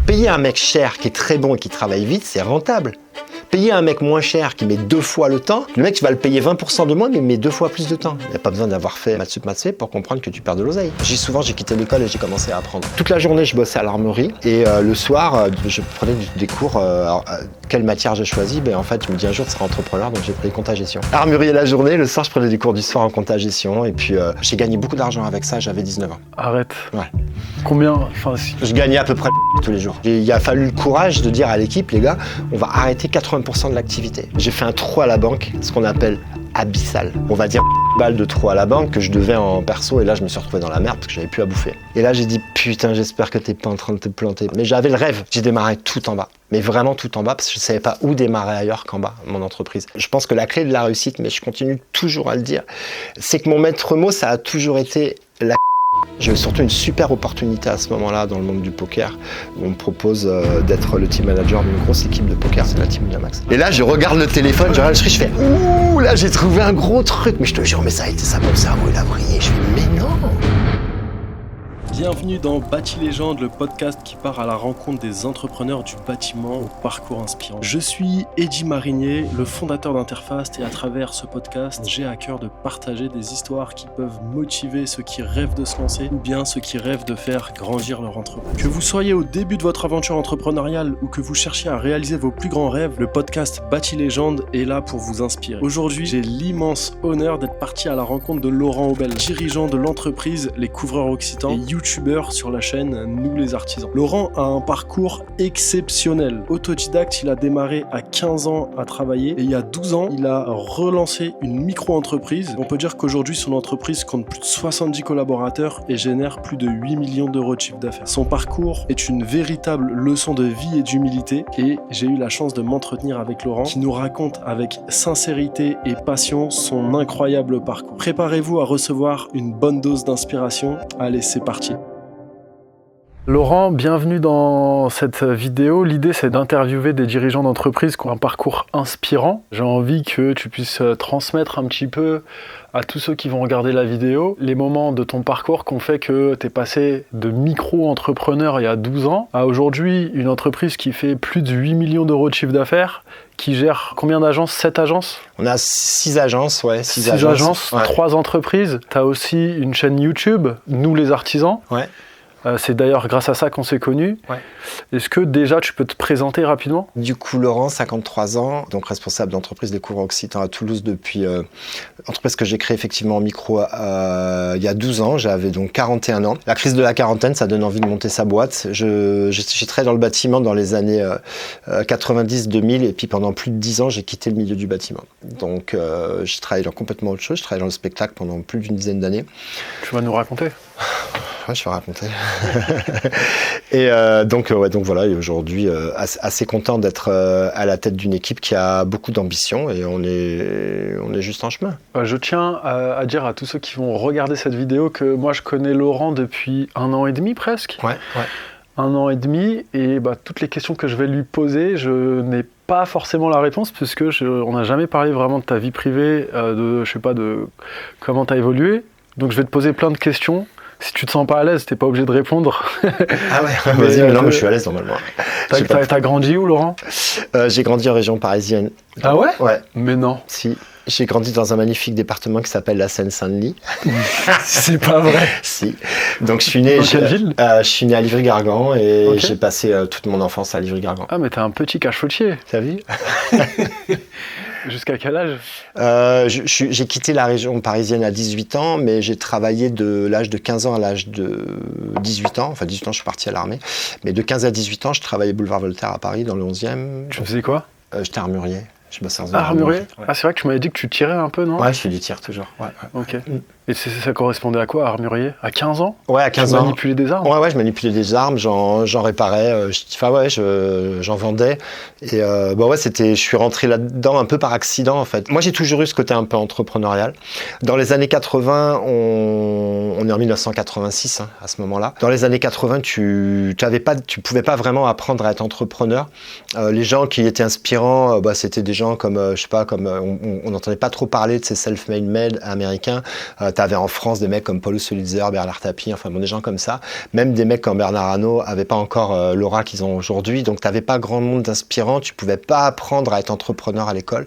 Payer un mec cher qui est très bon et qui travaille vite, c'est rentable. Payer un mec moins cher qui met 2 fois le temps, le mec tu vas le payer 20% de moins mais il met 2 fois plus de temps. Il n'y a pas besoin d'avoir fait maths sup pour comprendre que tu perds de l'oseille. J'ai quitté l'école et j'ai commencé à apprendre. Toute la journée je bossais à l'armerie et le soir je prenais des cours. Quelle matière j'ai choisi? En fait je me dis un jour tu seras entrepreneur, donc j'ai pris compta-gestion. Armurier la journée, le soir je prenais des cours du soir en compta-gestion et puis j'ai gagné beaucoup d'argent avec ça, j'avais 19 ans. Arrête. Ouais. Combien Je gagnais à peu près tous les jours. Il a fallu le courage de dire à l'équipe, les gars, on va arrêter 80% de l'activité. J'ai fait un trou à la banque, ce qu'on appelle abyssal. On va dire balle de trou à la banque que je devais en perso et là je me suis retrouvé dans la merde parce que j'avais plus à bouffer. Et là j'ai dit putain, j'espère que t'es pas en train de te planter. Mais j'avais le rêve, j'ai démarré tout en bas. Mais vraiment tout en bas parce que je savais pas où démarrer ailleurs qu'en bas, mon entreprise. Je pense que la clé de la réussite, mais je continue toujours à le dire, c'est que mon maître mot, ça a toujours été la. J'ai eu surtout une super opportunité à ce moment-là dans le monde du poker où on me propose d'être le team manager d'une grosse équipe de poker, c'est la team Winamax. Et là je regarde le téléphone, je regarde le je fais ouh là j'ai trouvé un gros truc, mais je te jure mais ça a été ça, mon cerveau il a brillé, je fais mais non. Bienvenue dans Bâti Légende, le podcast qui part à la rencontre des entrepreneurs du bâtiment au parcours inspirant. Je suis Eddy Marinier, le fondateur d'Interfast, et à travers ce podcast, j'ai à cœur de partager des histoires qui peuvent motiver ceux qui rêvent de se lancer ou bien ceux qui rêvent de faire grandir leur entreprise. Que vous soyez au début de votre aventure entrepreneuriale ou que vous cherchiez à réaliser vos plus grands rêves, le podcast Bâti Légende est là pour vous inspirer. Aujourd'hui, j'ai l'immense honneur d'être parti à la rencontre de Laurent Aubel, dirigeant de l'entreprise Les Couvreurs Occitans et youtubeur sur la chaîne Nous les Artisans. Laurent a un parcours exceptionnel. Autodidacte, il a démarré à 15 ans à travailler et il y a 12 ans, il a relancé une micro-entreprise. On peut dire qu'aujourd'hui, son entreprise compte plus de 70 collaborateurs et génère plus de 8 millions d'euros de chiffre d'affaires. Son parcours est une véritable leçon de vie et d'humilité et j'ai eu la chance de m'entretenir avec Laurent qui nous raconte avec sincérité et passion son incroyable parcours. Préparez-vous à recevoir une bonne dose d'inspiration. Allez, c'est parti. Laurent, bienvenue dans cette vidéo. L'idée, c'est d'interviewer des dirigeants d'entreprise qui ont un parcours inspirant. J'ai envie que tu puisses transmettre un petit peu à tous ceux qui vont regarder la vidéo les moments de ton parcours qui ont fait que tu es passé de micro-entrepreneur il y a 12 ans à aujourd'hui une entreprise qui fait plus de 8 millions d'euros de chiffre d'affaires, qui gère combien d'agences? 7 agences? On a 6 agences, ouais. 6 agences, ouais. 3 entreprises. Tu as aussi une chaîne YouTube, Nous les Artisans. Ouais. C'est d'ailleurs grâce à ça qu'on s'est connus. Ouais. Est-ce que déjà tu peux te présenter rapidement? Du coup, Laurent, 53 ans, donc responsable d'entreprise des Couvreurs Occitans à Toulouse depuis entreprise que j'ai créée effectivement en micro il y a 12 ans. J'avais donc 41 ans. La crise de la quarantaine, ça donne envie de monter sa boîte. J'ai travaillé dans le bâtiment dans les années 90-2000 et puis pendant plus de 10 ans, j'ai quitté le milieu du bâtiment. Donc, j'ai travaillé dans complètement autre chose. Je travaillé dans le spectacle pendant plus d'une dizaine d'années. Tu vas nous raconter? Ouais, je vais raconter. Et donc voilà, et aujourd'hui, assez content d'être à la tête d'une équipe qui a beaucoup d'ambition et on est juste en chemin. Je tiens à dire à tous ceux qui vont regarder cette vidéo que moi je connais Laurent depuis 1 an et demi presque. Ouais. 1 an et demi et toutes les questions que je vais lui poser, je n'ai pas forcément la réponse puisque on n'a jamais parlé vraiment de ta vie privée, de comment tu as évolué. Donc je vais te poser plein de questions. Si tu te sens pas à l'aise, t'es pas obligé de répondre. Ah ouais, vas-y, mais non, mais je suis à l'aise normalement. T'as grandi où, Laurent? J'ai grandi en région parisienne. Ah ouais? Ouais. Mais non. Si. J'ai grandi dans un magnifique département qui s'appelle la Seine-Saint-Denis. C'est pas vrai. Si. Donc je suis né. Dans quelle ville? Je suis né à Livry-Gargan et Okay. J'ai passé toute mon enfance à Livry-Gargan. Ah mais t'es un petit cachotier. T'as vu? Jusqu'à quel âge? J'ai quitté la région parisienne à 18 ans, mais j'ai travaillé de l'âge de 15 ans à l'âge de 18 ans. Enfin, 18 ans, je suis parti à l'armée. Mais de 15 à 18 ans, je travaillais boulevard Voltaire à Paris, dans le 11e. Tu faisais quoi? J'étais armurier. Je bossais en armurier? Ouais. Ah, c'est vrai que tu m'avais dit que tu tirais un peu, non? Ouais, je fais du tir toujours. Ouais. Ok. Et ça correspondait à quoi, armurier? À 15 ans? Ouais, à 15 ans. Tu manipulais des armes? Ouais, je manipulais des armes, j'en réparais, j'en vendais. Et je suis rentré là-dedans un peu par accident, en fait. Moi, j'ai toujours eu ce côté un peu entrepreneurial. Dans les années 80, on est en 1986, à ce moment-là. Dans les années 80, tu pouvais pas vraiment apprendre à être entrepreneur. Les gens qui étaient inspirants, c'était des gens gens comme, on n'entendait pas trop parler de ces self-made men américains. T'avais en France des mecs comme Paul Solitzer, Bernard Tapie, enfin bon, des gens comme ça. Même des mecs comme Bernard Arnault avaient pas encore l'aura qu'ils ont aujourd'hui. Donc t'avais pas grand monde d'inspirants. Tu pouvais pas apprendre à être entrepreneur à l'école.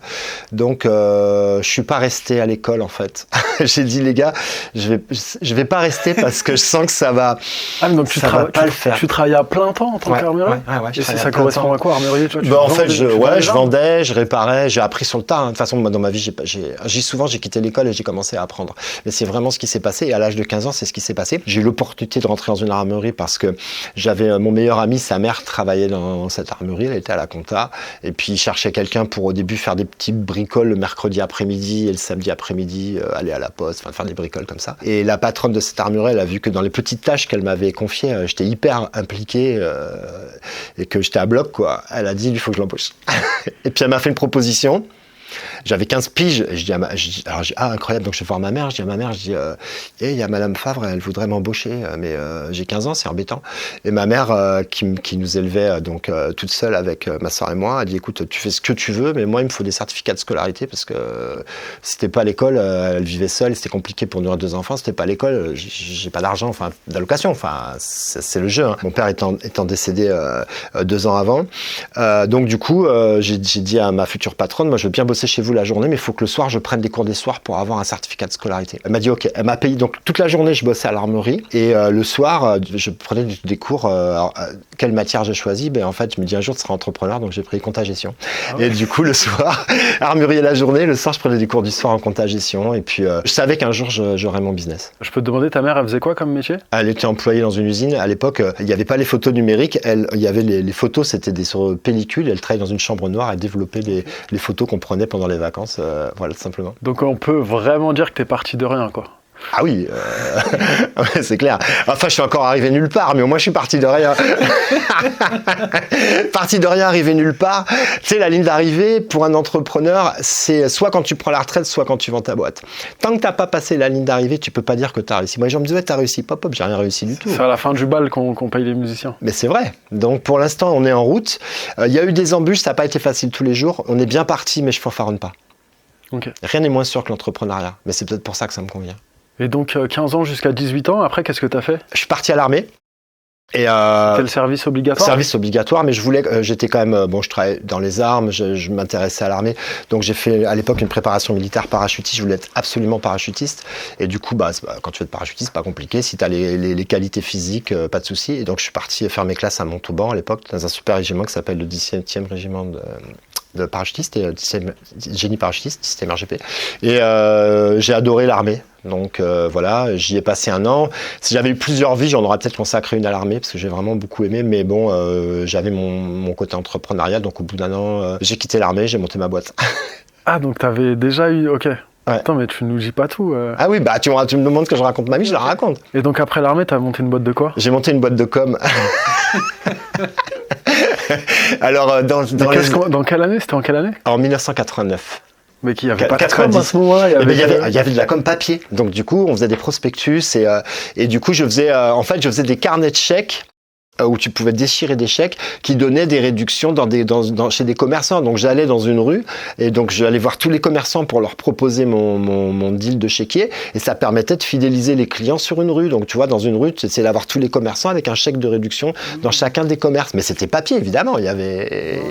Donc je suis pas resté à l'école en fait. J'ai dit les gars, je vais pas rester parce que je sens que ça va. Ah, donc tu travaillais à plein temps en tant qu'armurier. Ouais, et ça correspond à quoi, armurier? En fait, je vendais, je réparais, j'ai appris sur le tas. De toute façon, moi, dans ma vie, j'ai quitté l'école et j'ai commencé à apprendre. Mais c'est vraiment ce qui s'est passé. Et à l'âge de 15 ans, c'est ce qui s'est passé. J'ai eu l'opportunité de rentrer dans une armurerie parce que j'avais mon meilleur ami, sa mère travaillait dans cette armurerie, elle était à la compta. Et puis, il cherchait quelqu'un pour au début faire des petits bricoles le mercredi après-midi et le samedi après-midi, aller à la poste, enfin faire des bricoles comme ça. Et la patronne de cette armurerie, elle a vu que dans les petites tâches qu'elle m'avait confiées, j'étais hyper impliqué et que j'étais à bloc, quoi. Elle a dit, il faut que je l'embauche. Et puis elle m'a fait une proposition. J'avais 15 piges. Je dis incroyable. Donc je vais voir ma mère. Je dis à ma mère, il y a Madame Favre, elle voudrait m'embaucher, mais j'ai 15 ans, c'est embêtant. Et ma mère, qui nous élevait toute seule avec ma soeur et moi, a dit, écoute, tu fais ce que tu veux, mais moi il me faut des certificats de scolarité parce que c'était pas à l'école. Elle vivait seule, c'était compliqué pour nourrir 2 enfants. C'était pas à l'école. J'ai pas d'argent, enfin d'allocation. Enfin c'est le jeu. Hein. Mon père étant décédé 2 ans avant. Donc du coup, j'ai dit à ma future patronne, moi je veux bien bosser chez vous la journée, mais il faut que le soir je prenne des cours des soirs pour avoir un certificat de scolarité. Elle m'a dit ok, elle m'a payé, donc toute la journée je bossais à l'armurerie et le soir je prenais des cours. Quelle matière j'ai choisi? En fait je me dis un jour tu seras entrepreneur, donc j'ai pris compta-gestion. Et du coup le soir, armurier la journée, le soir je prenais des cours du soir en compta-gestion et puis je savais qu'un jour j'aurais mon business. Je peux te demander, ta mère elle faisait quoi comme métier? Elle était employée dans une usine. À l'époque il n'y avait pas les photos numériques, il y avait les photos, c'était sur pellicule. Elle travaillait dans une chambre noire, elle développait les photos qu'on prenait pendant les vacances, voilà, tout simplement. Donc on peut vraiment dire que t'es parti de rien, quoi. Ah oui, ouais, c'est clair. Enfin, je suis encore arrivé nulle part, mais au moins je suis parti de rien. Parti de rien, arrivé nulle part. Tu sais, la ligne d'arrivée pour un entrepreneur, c'est soit quand tu prends la retraite, soit quand tu vends ta boîte. Tant que t'as pas passé la ligne d'arrivée, tu peux pas dire que t'as réussi. Moi, les gens me disaient, t'as réussi. Pop, j'ai rien réussi du tout. C'est à la fin du bal qu'on paye les musiciens. Mais c'est vrai. Donc pour l'instant, on est en route. Il y a eu des embûches, ça n'a pas été facile tous les jours. On est bien parti, mais je fanfaronne pas. Okay. Rien n'est moins sûr que l'entrepreneuriat. Mais c'est peut-être pour ça que ça me convient. Et donc 15 ans jusqu'à 18 ans, après qu'est-ce que tu as fait? Je suis parti à l'armée. C'était le service obligatoire? Service obligatoire, mais j'étais quand même, je travaillais dans les armes, je m'intéressais à l'armée, donc j'ai fait à l'époque une préparation militaire parachutiste, je voulais être absolument parachutiste, et du coup, quand tu veux être parachutiste, c'est pas compliqué, si tu as les qualités physiques, pas de souci, et donc je suis parti faire mes classes à Montauban à l'époque, dans un super régiment qui s'appelle le 17e régiment de parachutistes, et génie parachutiste, système RGP, et j'ai adoré l'armée. Donc voilà, j'y ai passé 1 an. Si j'avais eu plusieurs vies, j'en aurais peut-être consacré une à l'armée parce que j'ai vraiment beaucoup aimé. Mais bon, j'avais mon côté entrepreneurial. Donc au bout d'1 an, j'ai quitté l'armée, j'ai monté ma boîte. Ah, donc t'avais déjà eu... Ok. Ouais. Attends, mais tu nous dis pas tout. Ah oui, tu me demandes que je raconte ma vie, je la raconte. Et donc après l'armée, t'as monté une boîte de quoi? J'ai monté une boîte de com. Alors, dans quelle année? C'était en quelle année? En 1989. Mais qu'il n'y avait pas de com à ce moment-là. Il y avait de la com papier. Donc du coup, on faisait des prospectus et du coup, je faisais des carnets de chèques où tu pouvais déchirer des chèques qui donnaient des réductions chez des commerçants. Donc j'allais dans une rue et donc j'allais voir tous les commerçants pour leur proposer mon deal de chéquier et ça permettait de fidéliser les clients sur une rue. Donc tu vois, dans une rue, tu essayais d'avoir tous les commerçants avec un chèque de réduction dans chacun des commerces. Mais c'était papier, évidemment.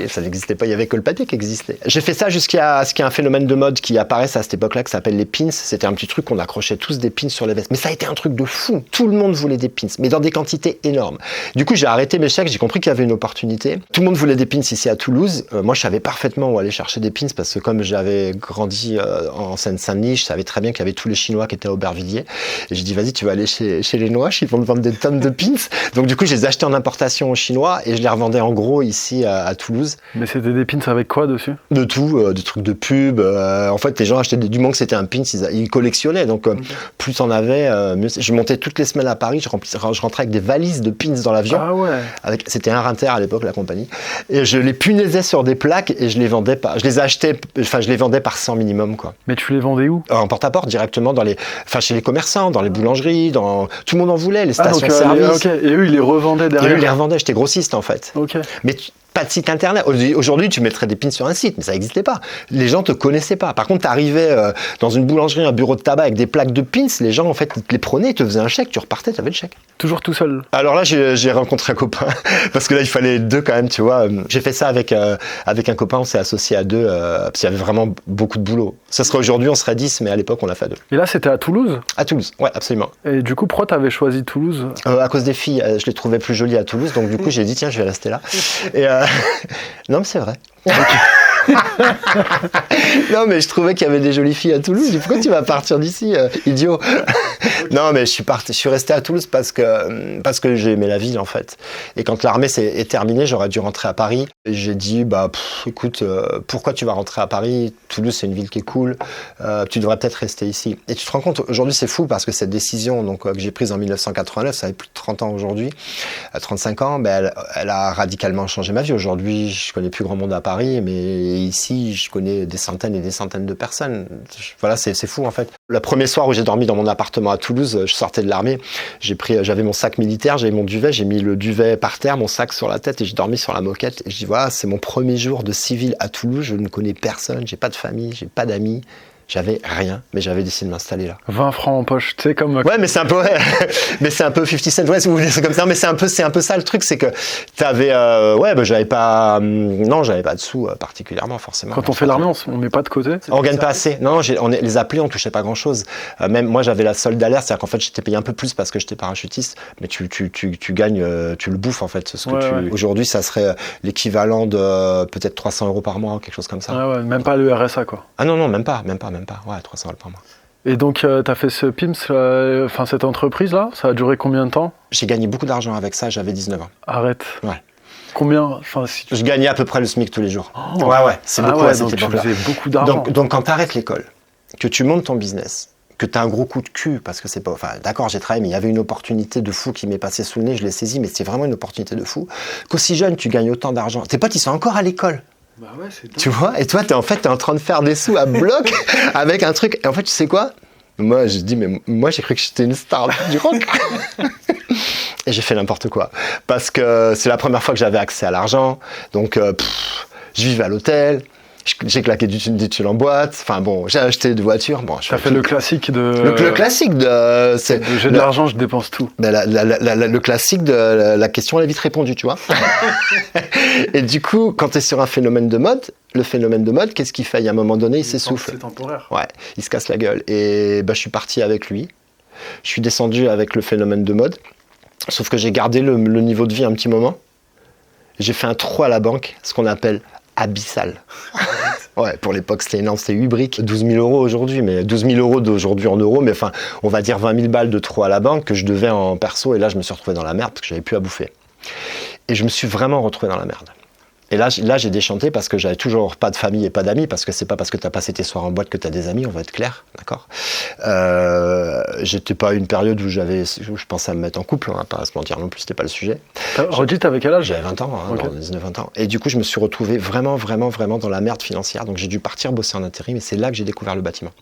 Ça n'existait pas, il y avait que le papier qui existait. J'ai fait ça jusqu'à ce qu'il y ait un phénomène de mode qui apparaisse à cette époque-là qui s'appelle les pins. C'était un petit truc qu'on accrochait tous des pins sur les vestes. Mais ça a été un truc de fou. Tout le monde voulait des pins, mais dans des quantités énormes. Du coup, j'ai arrêté mes chèques, j'ai compris qu'il y avait une opportunité. Tout le monde voulait des pins ici à Toulouse. Moi, je savais parfaitement où aller chercher des pins parce que comme j'avais grandi en Seine-Saint-Denis, je savais très bien qu'il y avait tous les Chinois qui étaient à Aubervilliers. Et j'ai dit, vas-y, tu vas aller chez les Noaches, ils vont te vendre des tonnes de pins. Donc du coup, je les achetais en importation aux Chinois et je les revendais en gros ici à Toulouse. Mais c'était des pins avec quoi dessus? De tout, des trucs de pub. En fait, les gens achetaient du moment que c'était un pins, ils collectionnaient. Donc plus t'en avais, mieux. Je montais toutes les semaines à Paris, je rentrais avec des valises de pins dans l'avion. Ah ouais. C'était un Rinter à l'époque, la compagnie. Et je les punaisais sur des plaques et je les vendais je les vendais par 100 minimum, quoi. Mais tu les vendais où? En porte-à-porte, directement chez les commerçants, dans les boulangeries, tout le monde en voulait, les stations-service. Okay. Et eux, ils les revendaient derrière. Et eux, ils les revendaient, j'étais grossiste en fait. Okay. Mais pas de site internet. Aujourd'hui, tu mettrais des pins sur un site, mais ça n'existait pas. Les gens te connaissaient pas. Par contre, tu arrivais dans une boulangerie, un bureau de tabac avec des plaques de pins, les gens, en fait, ils te les prenaient, ils te faisaient un chèque, tu repartais, tu avais le chèque. Toujours tout seul? Alors là, j'ai rencontré un copain, parce que là, il fallait deux quand même, tu vois. J'ai fait ça avec un copain, on s'est associé à deux, parce qu'il y avait vraiment beaucoup de boulot. Ça serait aujourd'hui, on serait 10, mais à l'époque, on l'a fait à deux. Et là, c'était à Toulouse? À Toulouse, ouais, absolument. Et du coup, pourquoi t'avais choisi Toulouse? À cause des filles, je les trouvais plus jolies à Toulouse, donc du coup, j'ai dit, tiens, je vais rester là. Et non, mais c'est vrai. Non, mais je trouvais qu'il y avait des jolies filles à Toulouse. Pourquoi tu vas partir d'ici, idiot? Non, mais je suis resté à Toulouse parce que j'ai aimé la ville, en fait. Et quand l'armée est terminée, j'aurais dû rentrer à Paris. Et j'ai dit, écoute, pourquoi tu vas rentrer à Paris? Toulouse, c'est une ville qui est cool. Tu devrais peut-être rester ici. Et tu te rends compte, aujourd'hui, c'est fou parce que cette décision que j'ai prise en 1989, ça fait plus de 30 ans aujourd'hui, à 35 ans, elle a radicalement changé ma vie. Aujourd'hui, je connais plus grand monde à Paris, mais ici, je connais des centaines et des centaines de personnes. Voilà, c'est fou, en fait. Le premier soir où j'ai dormi dans mon appartement à Toulouse, je sortais de l'armée, j'avais mon sac militaire, j'avais mon duvet, j'ai mis le duvet par terre, mon sac sur la tête et j'ai dormi sur la moquette. Et je dis, voilà, c'est mon premier jour de civil à Toulouse, je ne connais personne, j'ai pas de famille, j'ai pas d'amis. J'avais rien, mais j'avais décidé de m'installer là. 20 francs en poche, tu sais, comme... Ouais, mais c'est un peu, mais c'est un peu 50 Cent, ouais, si vous voulez, c'est comme ça, mais c'est un peu ça le truc, c'est que t'avais, j'avais pas de sous particulièrement, forcément. Quand on fait l'armée, on met pas de côté? On gagne pas assez. Non, les appelés, on touchait pas grand chose. Même moi, j'avais la solde d'alerte, c'est-à-dire qu'en fait, j'étais payé un peu plus parce que j'étais parachutiste, mais tu gagnes, tu le bouffes, en fait, Aujourd'hui, ça serait l'équivalent de peut-être 300 € par mois, quelque chose comme ça. Ah ouais, même pas le RSA, quoi. Ah non, même pas. Ouais, 300 € par mois. Et donc, tu as fait ce PIMS, cette entreprise-là, ça a duré combien de temps? J'ai gagné beaucoup d'argent avec ça, j'avais 19 ans. Arrête. Ouais. Combien Je gagnais à peu près le SMIC tous les jours. Oh. Ouais, c'est beaucoup à cette époque-là. Tu faisais beaucoup d'argent. Donc quand tu arrêtes l'école, que tu montes ton business, que tu as un gros coup de cul, parce que c'est pas... Enfin, d'accord, j'ai travaillé, mais il y avait une opportunité de fou qui m'est passée sous le nez, je l'ai saisie, mais c'est vraiment une opportunité de fou. Qu'aussi jeune, tu gagnes autant d'argent. Tes potes, ils sont encore à l'école. Bah ouais, c'est dingue. Tu vois? Et toi, t'es en train de faire des sous à bloc avec un truc. Et en fait, tu sais quoi? Moi, j'ai dit, mais moi, j'ai cru que j'étais une star du rock. Et j'ai fait n'importe quoi. Parce que c'est la première fois que j'avais accès à l'argent. Donc, je vivais à l'hôtel. J'ai claqué du tulle en boîte. Enfin bon, j'ai acheté des voitures. Bon, t'as fait le classique de... Le classique de... J'ai de l'argent, je dépense tout. Le classique de la question, elle est vite répondue, tu vois. Et du coup, quand tu es sur un phénomène de mode, le phénomène de mode, qu'est-ce qu'il fait? Il y a un moment donné, il s'essouffle. C'est temporaire. Ouais, il se casse la gueule. Et je suis parti avec lui. Je suis descendu avec le phénomène de mode. Sauf que j'ai gardé le niveau de vie un petit moment. J'ai fait un trou à la banque, ce qu'on appelle abyssal. Ouais, pour l'époque, c'était énorme, c'était 8 briques. 12 000 € aujourd'hui, mais 12 000 € d'aujourd'hui en euros, mais enfin, on va dire 20 000 balles de trou à la banque que je devais en perso, et là, je me suis retrouvé dans la merde parce que j'avais plus à bouffer. Et je me suis vraiment retrouvé dans la merde. Et là, j'ai déchanté parce que j'avais toujours pas de famille et pas d'amis, parce que c'est pas parce que t'as passé tes soirs en boîte que t'as des amis, on va être clair, d'accord. J'étais pas à une période où je pensais à me mettre en couple, on va pas se mentir non plus, c'était pas le sujet. Redis, t'avais quel âge? J'avais 20 ans, okay. 19-20 ans. Et du coup, je me suis retrouvé vraiment dans la merde financière, donc j'ai dû partir bosser en intérim, et c'est là que j'ai découvert le bâtiment.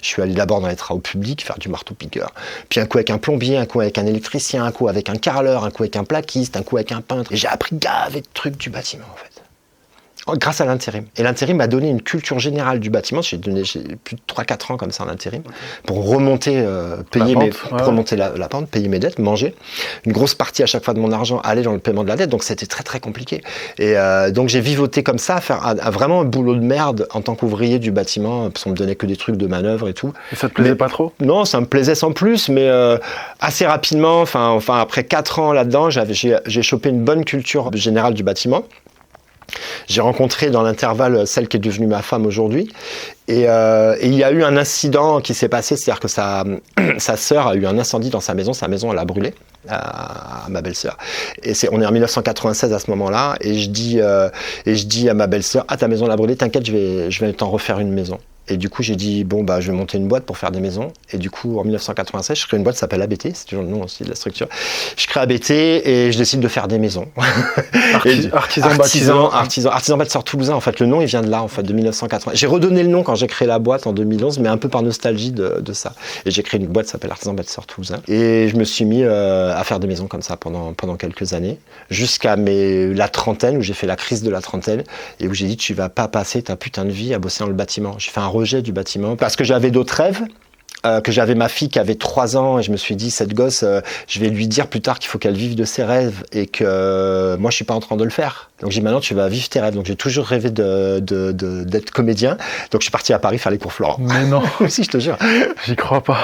Je suis allé d'abord dans les travaux publics, faire du marteau-piqueur, puis un coup avec un plombier, un coup avec un électricien, un coup avec un carreleur, un coup avec un plaquiste, un coup avec un peintre. Et j'ai appris gavé de trucs du bâtiment, en fait. Grâce à l'intérim. Et l'intérim m'a donné une culture générale du bâtiment. J'ai plus de 3-4 ans comme ça en intérim pour remonter, remonter la pente, payer mes dettes, manger. Une grosse partie à chaque fois de mon argent allait dans le paiement de la dette, donc c'était très très compliqué. Et donc j'ai vivoté comme ça, faire vraiment un boulot de merde en tant qu'ouvrier du bâtiment, parce qu'on me donnait que des trucs de manœuvre et tout. Et ça te plaisait pas trop? Non, ça me plaisait sans plus, mais assez rapidement, enfin après 4 ans là-dedans, j'ai chopé une bonne culture générale du bâtiment. J'ai rencontré dans l'intervalle celle qui est devenue ma femme aujourd'hui, et il y a eu un incident qui s'est passé, c'est-à-dire que sa sœur a eu un incendie dans sa maison elle a brûlé, à ma belle-sœur. Et on est en 1996 à ce moment-là, et je dis à ma belle-sœur, ta maison elle a brûlé, t'inquiète, je vais t'en refaire une maison. Et du coup, j'ai dit, bon, je vais monter une boîte pour faire des maisons. Et du coup, en 1996, je crée une boîte qui s'appelle ABT, c'est toujours le nom aussi de la structure. Je crée ABT et je décide de faire des maisons. Artisan bâtisseur toulousain, en fait, le nom, il vient de là, en fait, de 1980. J'ai redonné le nom quand j'ai créé la boîte en 2011, mais un peu par nostalgie de ça. Et j'ai créé une boîte qui s'appelle Artisan bâtisseur toulousain. Et je me suis mis à faire des maisons comme ça pendant quelques années, jusqu'à la trentaine, où j'ai fait la crise de la trentaine, et où j'ai dit, tu vas pas passer ta putain de vie à bosser dans le bâtiment. J'ai fait un rejet du bâtiment parce que j'avais d'autres rêves, que j'avais ma fille qui avait 3 ans et je me suis dit cette gosse je vais lui dire plus tard qu'il faut qu'elle vive de ses rêves et que moi je suis pas en train de le faire. Donc j'ai dit maintenant tu vas vivre tes rêves. Donc j'ai toujours rêvé d'être comédien. Donc je suis parti à Paris faire les cours Florent. Mais non. Si, je te jure. J'y crois pas.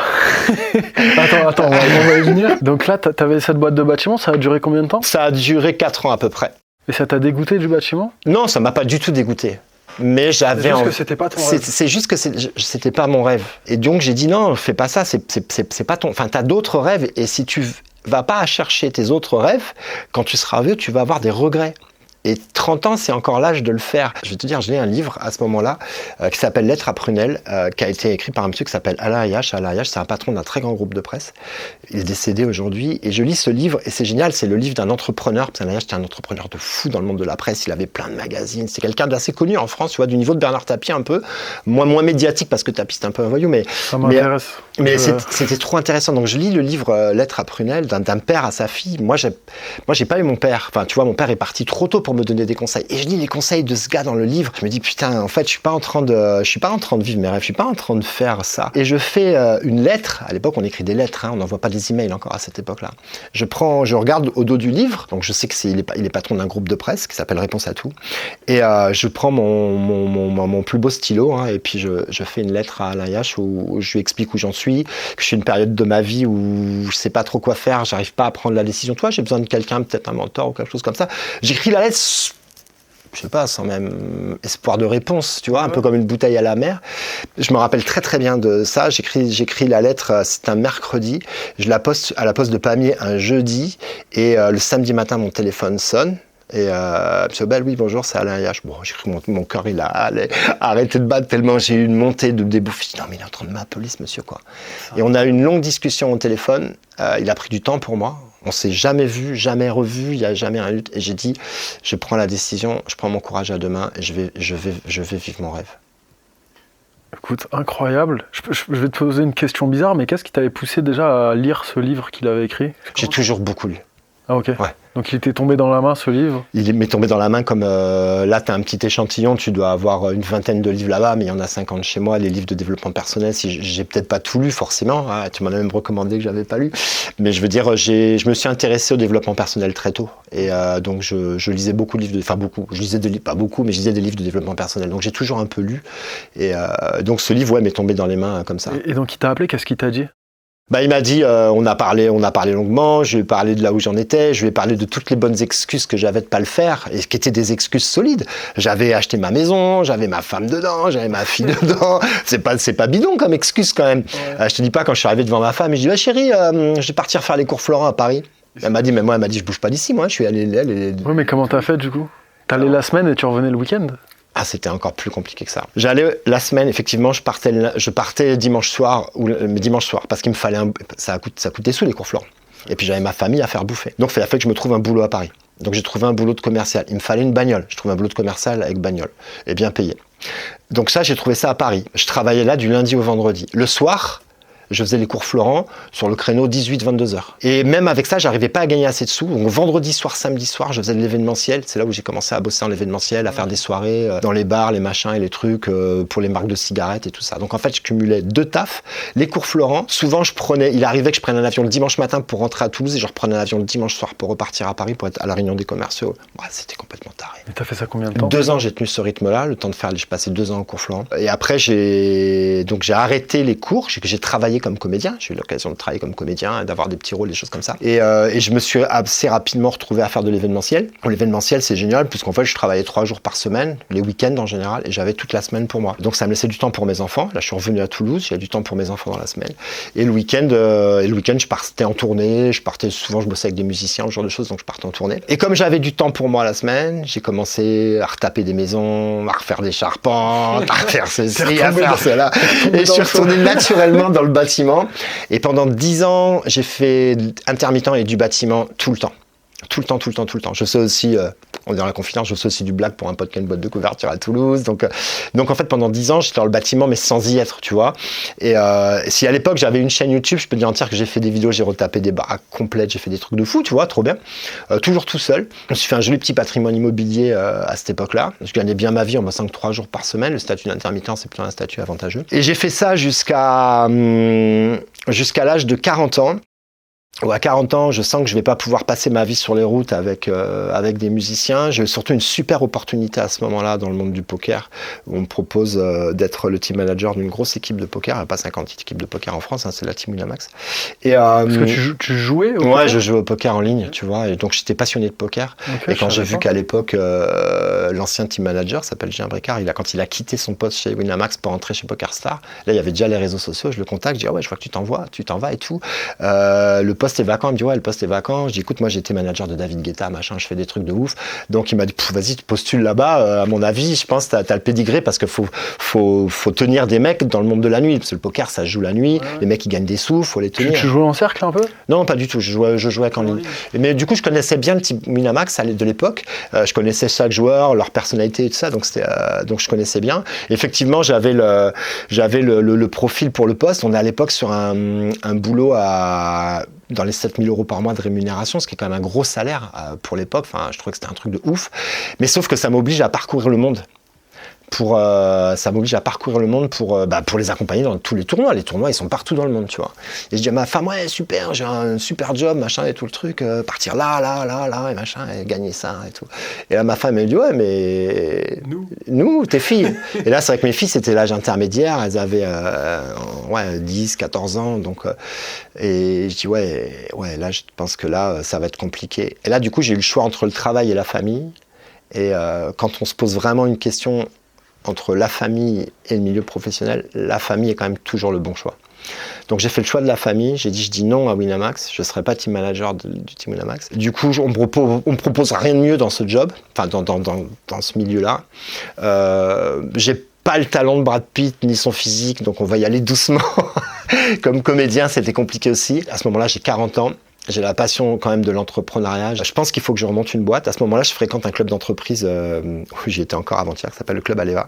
Attends, on va y venir. Donc là t'avais cette boîte de bâtiment, ça a duré combien de temps? Ça a duré 4 ans à peu près. Et ça t'a dégoûté du bâtiment? Non, ça m'a pas du tout dégoûté. Mais j'avais que c'était pas ton rêve. C'est juste que c'était pas mon rêve. Et donc j'ai dit non, fais pas ça, c'est pas ton. Enfin, t'as d'autres rêves et si tu vas pas chercher tes autres rêves, quand tu seras vieux, tu vas avoir des regrets. Et 30 ans, c'est encore l'âge de le faire. Je vais te dire, j'ai lu un livre à ce moment-là qui s'appelle Lettres à Prunelle, qui a été écrit par un monsieur qui s'appelle Alain Ayache. Alain Ayache, c'est un patron d'un très grand groupe de presse. Il est décédé aujourd'hui. Et je lis ce livre, et c'est génial, c'est le livre d'un entrepreneur. Parce qu'Alain Ayache, c'était un entrepreneur de fou dans le monde de la presse. Il avait plein de magazines. C'est quelqu'un d'assez connu en France, tu vois, du niveau de Bernard Tapie un peu. Moins médiatique, parce que Tapie, c'est un peu un voyou. Mais, ça m'intéresse. Mais c'était trop intéressant. Donc je lis le livre Lettres à Prunelle, d'un père à sa fille. Moi, j'ai pas eu mon père. Enfin, tu vois, mon père est parti trop tôt pour me donner des conseils. Et je lis les conseils de ce gars dans le livre. Je me dis, putain, en fait, je suis pas en train de vivre mes rêves. Je suis pas en train de faire ça. Et je fais une lettre. À l'époque, on écrit des lettres. On n'envoie pas des emails encore à cette époque-là. Je regarde au dos du livre. Donc, je sais que il est patron d'un groupe de presse qui s'appelle Réponse à tout. Et je prends mon plus beau stylo. Et puis, je fais une lettre à Alain Ayache où je lui explique où j'en suis, que je suis une période de ma vie où je sais pas trop quoi faire. J'arrive pas à prendre la décision. Toi, j'ai besoin de quelqu'un, peut-être un mentor ou quelque chose comme ça. J'écris la lettre, je sais pas, sans même espoir de réponse, tu vois, un peu comme une bouteille à la mer. Je me rappelle très très bien de ça. J'écris la lettre, c'est un mercredi. Je la poste à la poste de Pamiers un jeudi. Et le samedi matin, mon téléphone sonne. Et monsieur Bell, oui, bonjour, c'est Alain Ayache. Bon, j'ai cru mon cœur, il a arrêté de battre tellement j'ai eu une montée de débouffe. Non, mais il est en train de m'appeler, ce monsieur, quoi. Et on a eu une longue discussion au téléphone. Il a pris du temps pour moi. On s'est jamais vu, jamais revu, il n'y a jamais rien eu. Et j'ai dit, je prends la décision, je prends mon courage à deux mains et je vais vivre mon rêve. Écoute, incroyable. Je vais te poser une question bizarre, mais qu'est-ce qui t'avait poussé déjà à lire ce livre qu'il avait écrit? J'ai toujours beaucoup lu. Ah ok. Ouais. Donc il était tombé dans la main, ce livre? Il m'est tombé dans la main comme... là, tu as un petit échantillon, tu dois avoir une vingtaine de livres là-bas, mais il y en a 50 chez moi, les livres de développement personnel. Si j'ai peut-être pas tout lu, forcément. Tu m'en as même recommandé que j'avais pas lu. Mais je veux dire, je me suis intéressé au développement personnel très tôt. Et donc, je lisais beaucoup de livres... Enfin, beaucoup. Je lisais des livres, pas beaucoup, mais je lisais des livres de développement personnel. Donc, j'ai toujours un peu lu. Et donc, ce livre, m'est tombé dans les mains comme ça. Et donc, il t'a appelé, qu'est-ce qu'il t'a dit? Il m'a dit, on a parlé longuement, je lui ai parlé de là où j'en étais, je lui ai parlé de toutes les bonnes excuses que j'avais de pas le faire, et qui étaient des excuses solides. J'avais acheté ma maison, j'avais ma femme dedans, j'avais ma fille dedans. C'est pas bidon comme excuse quand même. Ouais. Je te dis pas, quand je suis arrivé devant ma femme, je dis, chérie, je vais partir faire les cours Florent à Paris. Elle m'a dit, je bouge pas d'ici, moi, je suis allé... Oui, mais comment t'as fait du coup? T'allais la semaine et tu revenais le week-end? Ah, c'était encore plus compliqué que ça. J'allais la semaine, effectivement, je partais dimanche soir, parce qu'il me fallait ça coûte des sous les cours Florent. Et puis j'avais ma famille à faire bouffer. Donc il a fallu que je me trouve un boulot à Paris. Donc j'ai trouvé un boulot de commercial. Il me fallait une bagnole. Je trouvais un boulot de commercial avec bagnole. Et bien payé. Donc ça, j'ai trouvé ça à Paris. Je travaillais là du lundi au vendredi. Le soir, je faisais les cours Florent sur le créneau 18-22 heures. Et même avec ça, j'arrivais pas à gagner assez de sous. Donc vendredi soir, samedi soir, je faisais de l'événementiel. C'est là où j'ai commencé à bosser en l'événementiel, à faire des soirées dans les bars, les machins et les trucs pour les marques de cigarettes et tout ça. Donc en fait, je cumulais 2 tafs. Les cours Florent, souvent il arrivait que je prenne un avion le dimanche matin pour rentrer à Toulouse et je reprenais un avion le dimanche soir pour repartir à Paris pour être à la réunion des commerciaux. C'était complètement taré. Et t'as fait ça combien de temps? 2 ans, j'ai tenu ce rythme-là, le temps de faire. J'ai passé 2 ans en cours Florent. Et après, j'ai arrêté les cours, j'ai travaillé travailler comme comédien. J'ai eu l'occasion de travailler comme comédien, d'avoir des petits rôles, des choses comme ça. Et je me suis assez rapidement retrouvé à faire de l'événementiel. L'événementiel, c'est génial, puisqu'en fait, je travaillais 3 jours par semaine, les week-ends en général, et j'avais toute la semaine pour moi. Donc ça me laissait du temps pour mes enfants. Là, je suis revenu à Toulouse, j'ai du temps pour mes enfants dans la semaine. Et le week-end, je partais en tournée. Souvent, je bossais avec des musiciens, ce genre de choses, donc je partais en tournée. Et comme j'avais du temps pour moi la semaine, j'ai commencé à retaper des maisons, à refaire des charpentes, à refaire ceci, à faire cela. Et je suis retourné naturellement dans le bâtiment. Et pendant 10 ans, j'ai fait intermittent et du bâtiment tout le temps. Tout le temps. Je sais aussi, on est dans la confidence, je sais aussi du black pour un podcast, une boîte de couverture à Toulouse. Donc en fait, pendant 10 ans, j'étais dans le bâtiment, mais sans y être, tu vois. Et si à l'époque, j'avais une chaîne YouTube, je peux te dire que j'ai fait des vidéos, j'ai retapé des baraques complètes, j'ai fait des trucs de fou, tu vois, trop bien. Toujours tout seul. Je me suis fait un joli petit patrimoine immobilier à cette époque-là. Je gagnais bien ma vie en bossant 3 jours par semaine. Le statut d'intermittent, c'est plutôt un statut avantageux. Et j'ai fait ça jusqu'à l'âge de 40 ans. Ou à 40 ans, je sens que je vais pas pouvoir passer ma vie sur les routes avec des musiciens. J'ai surtout une super opportunité à ce moment-là dans le monde du poker, où on me propose d'être le team manager d'une grosse équipe de poker. Il n'y a pas 50 équipes de poker en France, hein, c'est la team Winamax. Et, parce que tu jouais au poker ? Ouais, je jouais au poker en ligne, tu vois. Et donc j'étais passionné de poker. Okay, et quand j'ai vu qu'à l'époque, l'ancien team manager s'appelle Julien Bricard, quand il a quitté son poste chez Winamax pour entrer chez PokerStar, là il y avait déjà les réseaux sociaux, je le contacte, je dis ouais, je vois que tu t'en vas et tout. Le poste est vacant, il me dit ouais, le poste est vacant. Je dis écoute, moi j'étais manager de David Guetta, machin, je fais des trucs de ouf. Donc il m'a dit vas-y, tu postules là-bas. À mon avis, je pense que t'as le pédigré parce qu'il faut tenir des mecs dans le monde de la nuit. Parce que le poker, ça se joue la nuit. Ouais. Les mecs, ils gagnent des sous, faut les tenir. Tu jouais en cercle un peu ? Non, pas du tout. Je jouais qu'en ligne. Mais du coup, je connaissais bien le type Winamax de l'époque. Je connaissais chaque joueur, leur personnalité et tout ça. Donc je connaissais bien. Effectivement, j'avais le profil pour le poste. On est à l'époque sur un boulot dans les 7 000 € par mois de rémunération, ce qui est quand même un gros salaire pour l'époque. Enfin, je trouvais que c'était un truc de ouf. Mais sauf que ça m'oblige à parcourir le monde. Pour les accompagner dans tous les tournois. Les tournois, ils sont partout dans le monde, tu vois. Et je dis à ma femme, ouais, super, j'ai un super job, machin, et tout le truc, partir là, et machin, et gagner ça, et tout. Et là, ma femme, elle me dit, ouais, mais nous, tes filles. Et là, c'est vrai que mes filles, c'était l'âge intermédiaire, elles avaient 10, 14 ans, donc, et je dis, ouais, là, je pense que là, ça va être compliqué. Et là, du coup, j'ai eu le choix entre le travail et la famille. Et quand on se pose vraiment une question entre la famille et le milieu professionnel, la famille est quand même toujours le bon choix. Donc j'ai fait le choix de la famille, je dis non à Winamax, je ne serai pas team manager du team Winamax. Du coup, on me propose rien de mieux dans ce job, enfin dans ce milieu-là. J'ai pas le talent de Brad Pitt ni son physique, donc on va y aller doucement. Comme comédien, c'était compliqué aussi. À ce moment-là, j'ai 40 ans. J'ai la passion quand même de l'entrepreneuriat. Je pense qu'il faut que je remonte une boîte. À ce moment-là, je fréquente un club d'entreprise où j'y étais encore avant-hier, qui s'appelle le Club Aleva.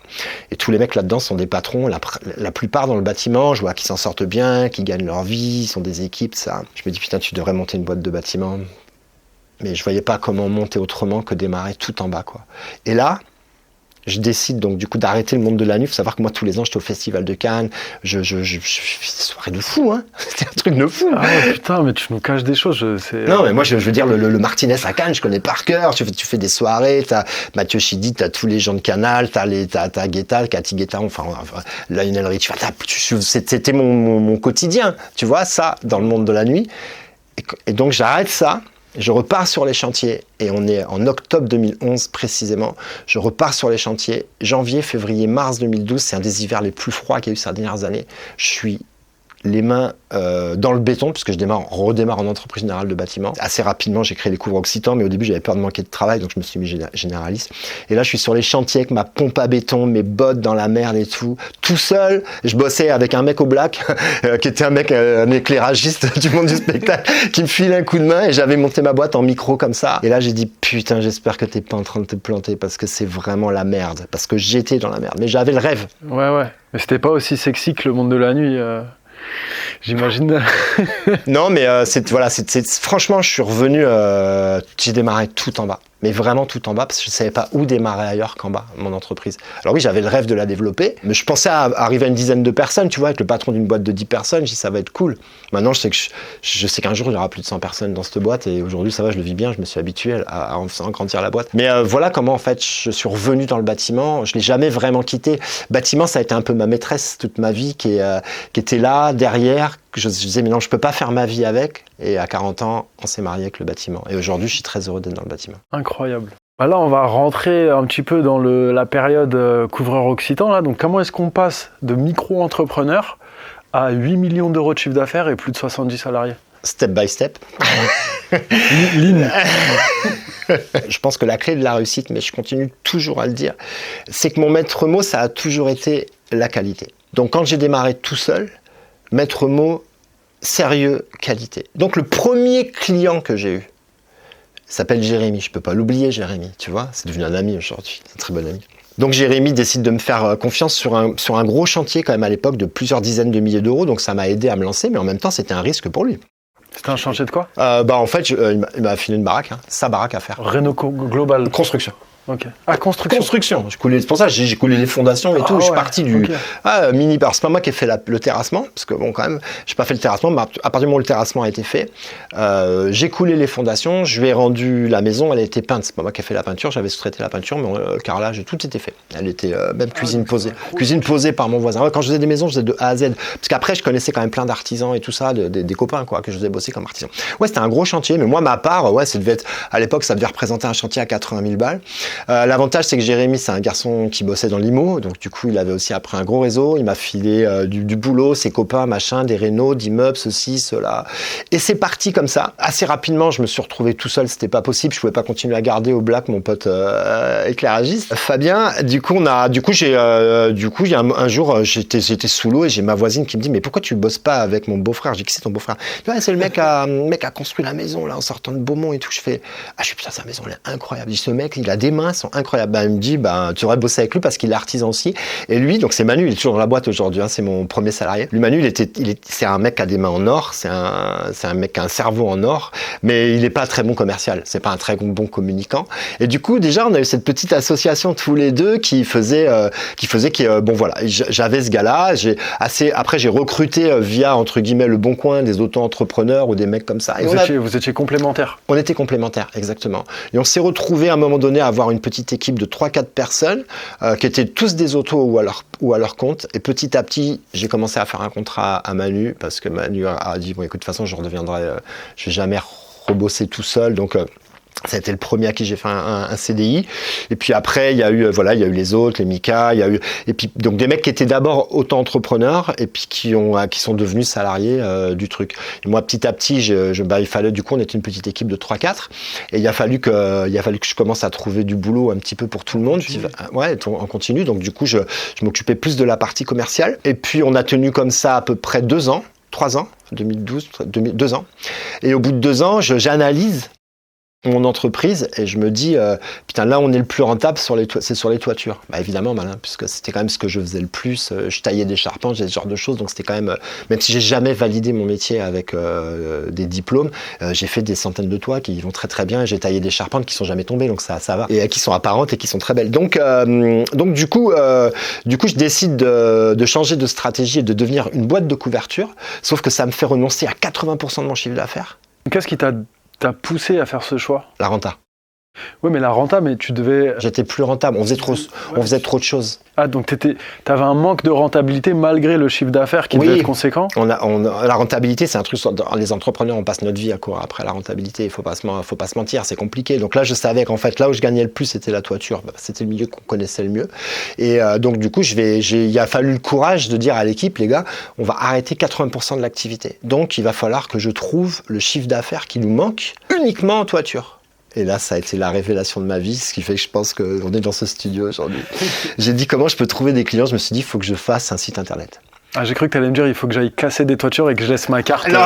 Et tous les mecs là-dedans sont des patrons. La plupart dans le bâtiment, je vois qu'ils s'en sortent bien, qu'ils gagnent leur vie, ils sont des équipes, ça. Je me dis, putain, tu devrais monter une boîte de bâtiment. Mais je voyais pas comment monter autrement que démarrer tout en bas, quoi. Et là, je décide donc du coup d'arrêter le monde de la nuit. Il faut savoir que moi tous les ans j'étais au Festival de Cannes. Je fais des soirées de fou, hein. C'était un truc de fou. Ah ouais, putain, mais tu nous caches des choses. Non, mais moi je veux dire le Martinez à Cannes, je connais par cœur. Tu fais des soirées, t'as Mathieu Chidi, t'as tous les gens de Canal, t'as Guetta, Cathy Guetta, enfin Lionel Richie. C'était mon quotidien, tu vois ça dans le monde de la nuit. Et donc j'arrête ça. Je repars sur les chantiers, et on est en octobre 2011 précisément. Je repars sur les chantiers, janvier, février, mars 2012, c'est un des hivers les plus froids qu'il y a eu ces dernières années. Je suis les mains dans le béton, puisque je redémarre en entreprise générale de bâtiment. Assez rapidement, j'ai créé les couvres Occitan, mais au début, j'avais peur de manquer de travail, donc je me suis mis généraliste. Et là, je suis sur les chantiers avec ma pompe à béton, mes bottes dans la merde et tout seul. Je bossais avec un mec au black, qui était un éclairagiste du monde du spectacle, qui me filait un coup de main, et j'avais monté ma boîte en micro comme ça. Et là, j'ai dit, putain, j'espère que t'es pas en train de te planter, parce que c'est vraiment la merde, parce que j'étais dans la merde. Mais j'avais le rêve. Ouais. Mais c'était pas aussi sexy que le monde de la nuit. J'imagine. Non, mais franchement, je suis revenu, j'ai démarré tout en bas. Mais vraiment tout en bas, parce que je ne savais pas où démarrer ailleurs qu'en bas, mon entreprise. Alors oui, j'avais le rêve de la développer, mais je pensais à arriver à une dizaine de personnes, tu vois, avec le patron d'une boîte de 10 personnes, je dis ça va être cool. Maintenant, je sais qu'un jour, il y aura plus de 100 personnes dans cette boîte, et aujourd'hui, ça va, je le vis bien, je me suis habitué à en faisant grandir la boîte. Mais voilà comment, en fait, je suis revenu dans le bâtiment, je ne l'ai jamais vraiment quitté. Bâtiment, ça a été un peu ma maîtresse toute ma vie, qui était là, derrière, je disais, mais non, je peux pas faire ma vie avec. Et à 40 ans, on s'est marié avec le bâtiment. Et aujourd'hui, je suis très heureux d'être dans le bâtiment. Incroyable. Bah là, on va rentrer un petit peu dans la période couvreur occitan. Là. Donc, comment est-ce qu'on passe de micro-entrepreneur à 8 millions d'euros de chiffre d'affaires et plus de 70 salariés? Step by step. Ligne. Je pense que la clé de la réussite, mais je continue toujours à le dire, c'est que mon maître mot, ça a toujours été la qualité. Donc quand j'ai démarré tout seul, maître mot, sérieux, qualité. Donc le premier client que j'ai eu s'appelle Jérémy. Je ne peux pas l'oublier, Jérémy, tu vois. C'est devenu un ami aujourd'hui, un très bon ami. Donc Jérémy décide de me faire confiance sur un gros chantier quand même à l'époque de plusieurs dizaines de milliers d'euros. Donc ça m'a aidé à me lancer, mais en même temps, c'était un risque pour lui. C'était un chantier de quoi? En fait, il m'a filé une baraque, sa baraque à faire. Réno Global. Construction. Ok. Ah, construction. Construction. C'est pour ça que j'ai coulé les fondations et tout. Je suis parti du mini bar. C'est pas moi qui ai fait le terrassement, parce que bon, quand même, j'ai pas fait le terrassement. Mais à partir du moment où le terrassement a été fait, j'ai coulé les fondations. Je lui ai rendu la maison. Elle a été peinte. C'est pas moi qui ai fait la peinture. J'avais sous-traité la peinture, mais le carrelage et tout était fait. Elle était même cuisine posée. Cuisine posée par mon voisin. Ouais, quand je faisais des maisons, je faisais de A à Z. Parce qu'après, je connaissais quand même plein d'artisans et tout ça, des copains quoi, que je faisais bosser comme artisan. Ouais, c'était un gros chantier. Mais moi, ma part, ça devait être à l'époque, ça devait représenter un chantier à 80 000 balles. L'avantage, c'est que Jérémy, c'est un garçon qui bossait dans l'IMO, donc du coup, il avait aussi appris un gros réseau. Il m'a filé du boulot, ses copains, machin, des rénaux, d'immeubles, ceci, cela. Et c'est parti comme ça. Assez rapidement, je me suis retrouvé tout seul. C'était pas possible. Je pouvais pas continuer à garder au black mon pote éclairagiste, Fabien. Du coup, il y a un jour, j'étais sous l'eau et j'ai ma voisine qui me dit, mais pourquoi tu bosses pas avec mon beau-frère? J'ai dit, qui c'est ton beau-frère? Ouais, c'est le mec qui a construit la maison là en sortant de Beaumont et tout. Je fais, putain, sa maison elle est incroyable. Je dis, ce mec, il a des mains, sont incroyables. Il me dit, tu aurais bossé avec lui parce qu'il est artisan aussi. Et lui, donc c'est Manu, il est toujours dans la boîte aujourd'hui, c'est mon premier salarié. Lui, Manu, c'est un mec qui a des mains en or, c'est un mec qui a un cerveau en or, mais il n'est pas très bon commercial, c'est pas un très bon communicant. Et du coup, déjà, on a eu cette petite association tous les deux qui faisait j'avais ce gars-là. Après, j'ai recruté via, entre guillemets, le Bon Coin, des auto-entrepreneurs ou des mecs comme ça. Et vous étiez complémentaires. On était complémentaires, exactement. Et on s'est retrouvés à un moment donné à avoir une petite équipe de 3-4 personnes qui étaient tous des autos ou à leur compte. Et petit à petit, j'ai commencé à faire un contrat à Manu parce que Manu a dit, bon écoute, de toute façon, je vais jamais rebosser tout seul. Donc, ça a été le premier à qui j'ai fait un CDI. Et puis après, il y a eu les autres, les Mika, et puis donc des mecs qui étaient d'abord auto-entrepreneurs et puis qui sont devenus salariés du truc. Et moi, petit à petit, il fallait, du coup, on était une petite équipe de 3-4 et il a fallu que je commence à trouver du boulot un petit peu pour tout le monde. En continu. Donc du coup, je m'occupais plus de la partie commerciale. Et puis on a tenu comme ça à peu près 2 ans, 3 ans, 2012, 2 ans. Et au bout de 2 ans, j'analyse mon entreprise et je me dis putain, là on est le plus rentable c'est sur les toitures. Évidemment, malin, puisque c'était quand même ce que je faisais le plus. Je taillais des charpentes, ce genre de choses, donc c'était quand même, même si j'ai jamais validé mon métier avec des diplômes, j'ai fait des centaines de toits qui vont très très bien et j'ai taillé des charpentes qui sont jamais tombées, donc ça va, et qui sont apparentes et qui sont très belles. Donc du coup je décide de changer de stratégie et de devenir une boîte de couverture, sauf que ça me fait renoncer à 80% de mon chiffre d'affaires. Qu'est-ce qui t'a poussé à faire ce choix? La renta. Oui, mais la renta, mais tu devais... J'étais plus rentable, on faisait trop de choses. Ah, donc t'avais un manque de rentabilité malgré le chiffre d'affaires qui devait être conséquent? La rentabilité, c'est un truc, les entrepreneurs, on passe notre vie à courir après la rentabilité, il faut pas se mentir, c'est compliqué. Donc là, je savais qu'en fait, là où je gagnais le plus, c'était la toiture, c'était le milieu qu'on connaissait le mieux. Et donc du coup, il a fallu le courage de dire à l'équipe, les gars, on va arrêter 80% de l'activité. Donc il va falloir que je trouve le chiffre d'affaires qui nous manque uniquement en toiture. Et là, ça a été la révélation de ma vie, ce qui fait que je pense qu'on est dans ce studio aujourd'hui. J'ai dit comment je peux trouver des clients, je me suis dit, il faut que je fasse un site internet. Ah, j'ai cru que tu allais me dire, il faut que j'aille casser des toitures et que je laisse ma carte. Non.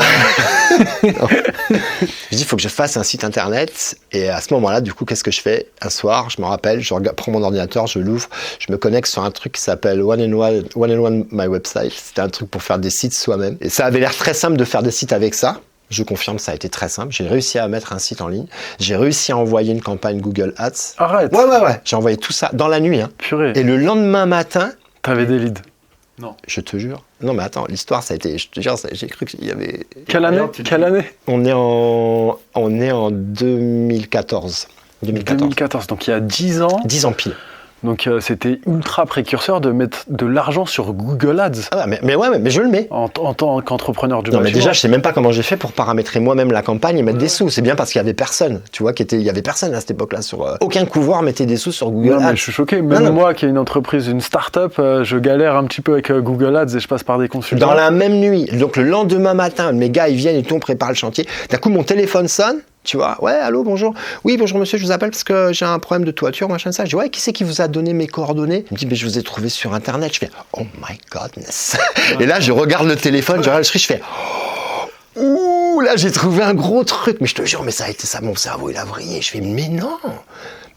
Non. Je dis, il faut que je fasse un site internet. Et à ce moment-là, du coup, qu'est-ce que je fais? Un soir, je me rappelle, je prends mon ordinateur, je l'ouvre, je me connecte sur un truc qui s'appelle One and One My Website. C'était un truc pour faire des sites soi-même. Et ça avait l'air très simple de faire des sites avec ça. Je confirme, ça a été très simple. J'ai réussi à mettre un site en ligne. J'ai réussi à envoyer une campagne Google Ads. Arrête. Ouais. J'ai envoyé tout ça dans la nuit. Purée. Et le lendemain matin... T'avais des leads? Non. Je te jure. Non, mais attends, l'histoire, ça a été... Je te jure, j'ai cru qu'il y avait... Quelle année? On est en 2014. 2014, donc il y a 10 ans. 10 ans pile. Donc c'était ultra précurseur de mettre de l'argent sur Google Ads. Ah, mais je le mets. En tant qu'entrepreneur du Non, bâtiment. mais déjà, je sais même pas comment j'ai fait pour paramétrer moi-même la campagne et mettre des sous. C'est bien parce qu'il y avait personne, tu vois, il y avait personne à cette époque-là. Aucun couvreur mettait des sous sur Google Non, Ads. mais je suis choqué. Même moi, qui ai une entreprise, une start-up, je galère un petit peu avec Google Ads et je passe par des consultants. Dans la même nuit. Donc, le lendemain matin, mes gars, ils viennent et tout, on prépare le chantier. D'un coup, mon téléphone sonne. Tu vois, ouais, allô, bonjour. Oui, bonjour monsieur, je vous appelle parce que j'ai un problème de toiture, machin, ça. Je dis, ouais, qui c'est qui vous a donné mes coordonnées? Il me dit, mais je vous ai trouvé sur Internet. Je fais, oh my godness. Et là, je regarde le téléphone, je regarde le script, je fais, ouh, là, j'ai trouvé un gros truc. Mais je te jure, mais ça a été ça, mon cerveau, il a vrillé. Je fais, mais non,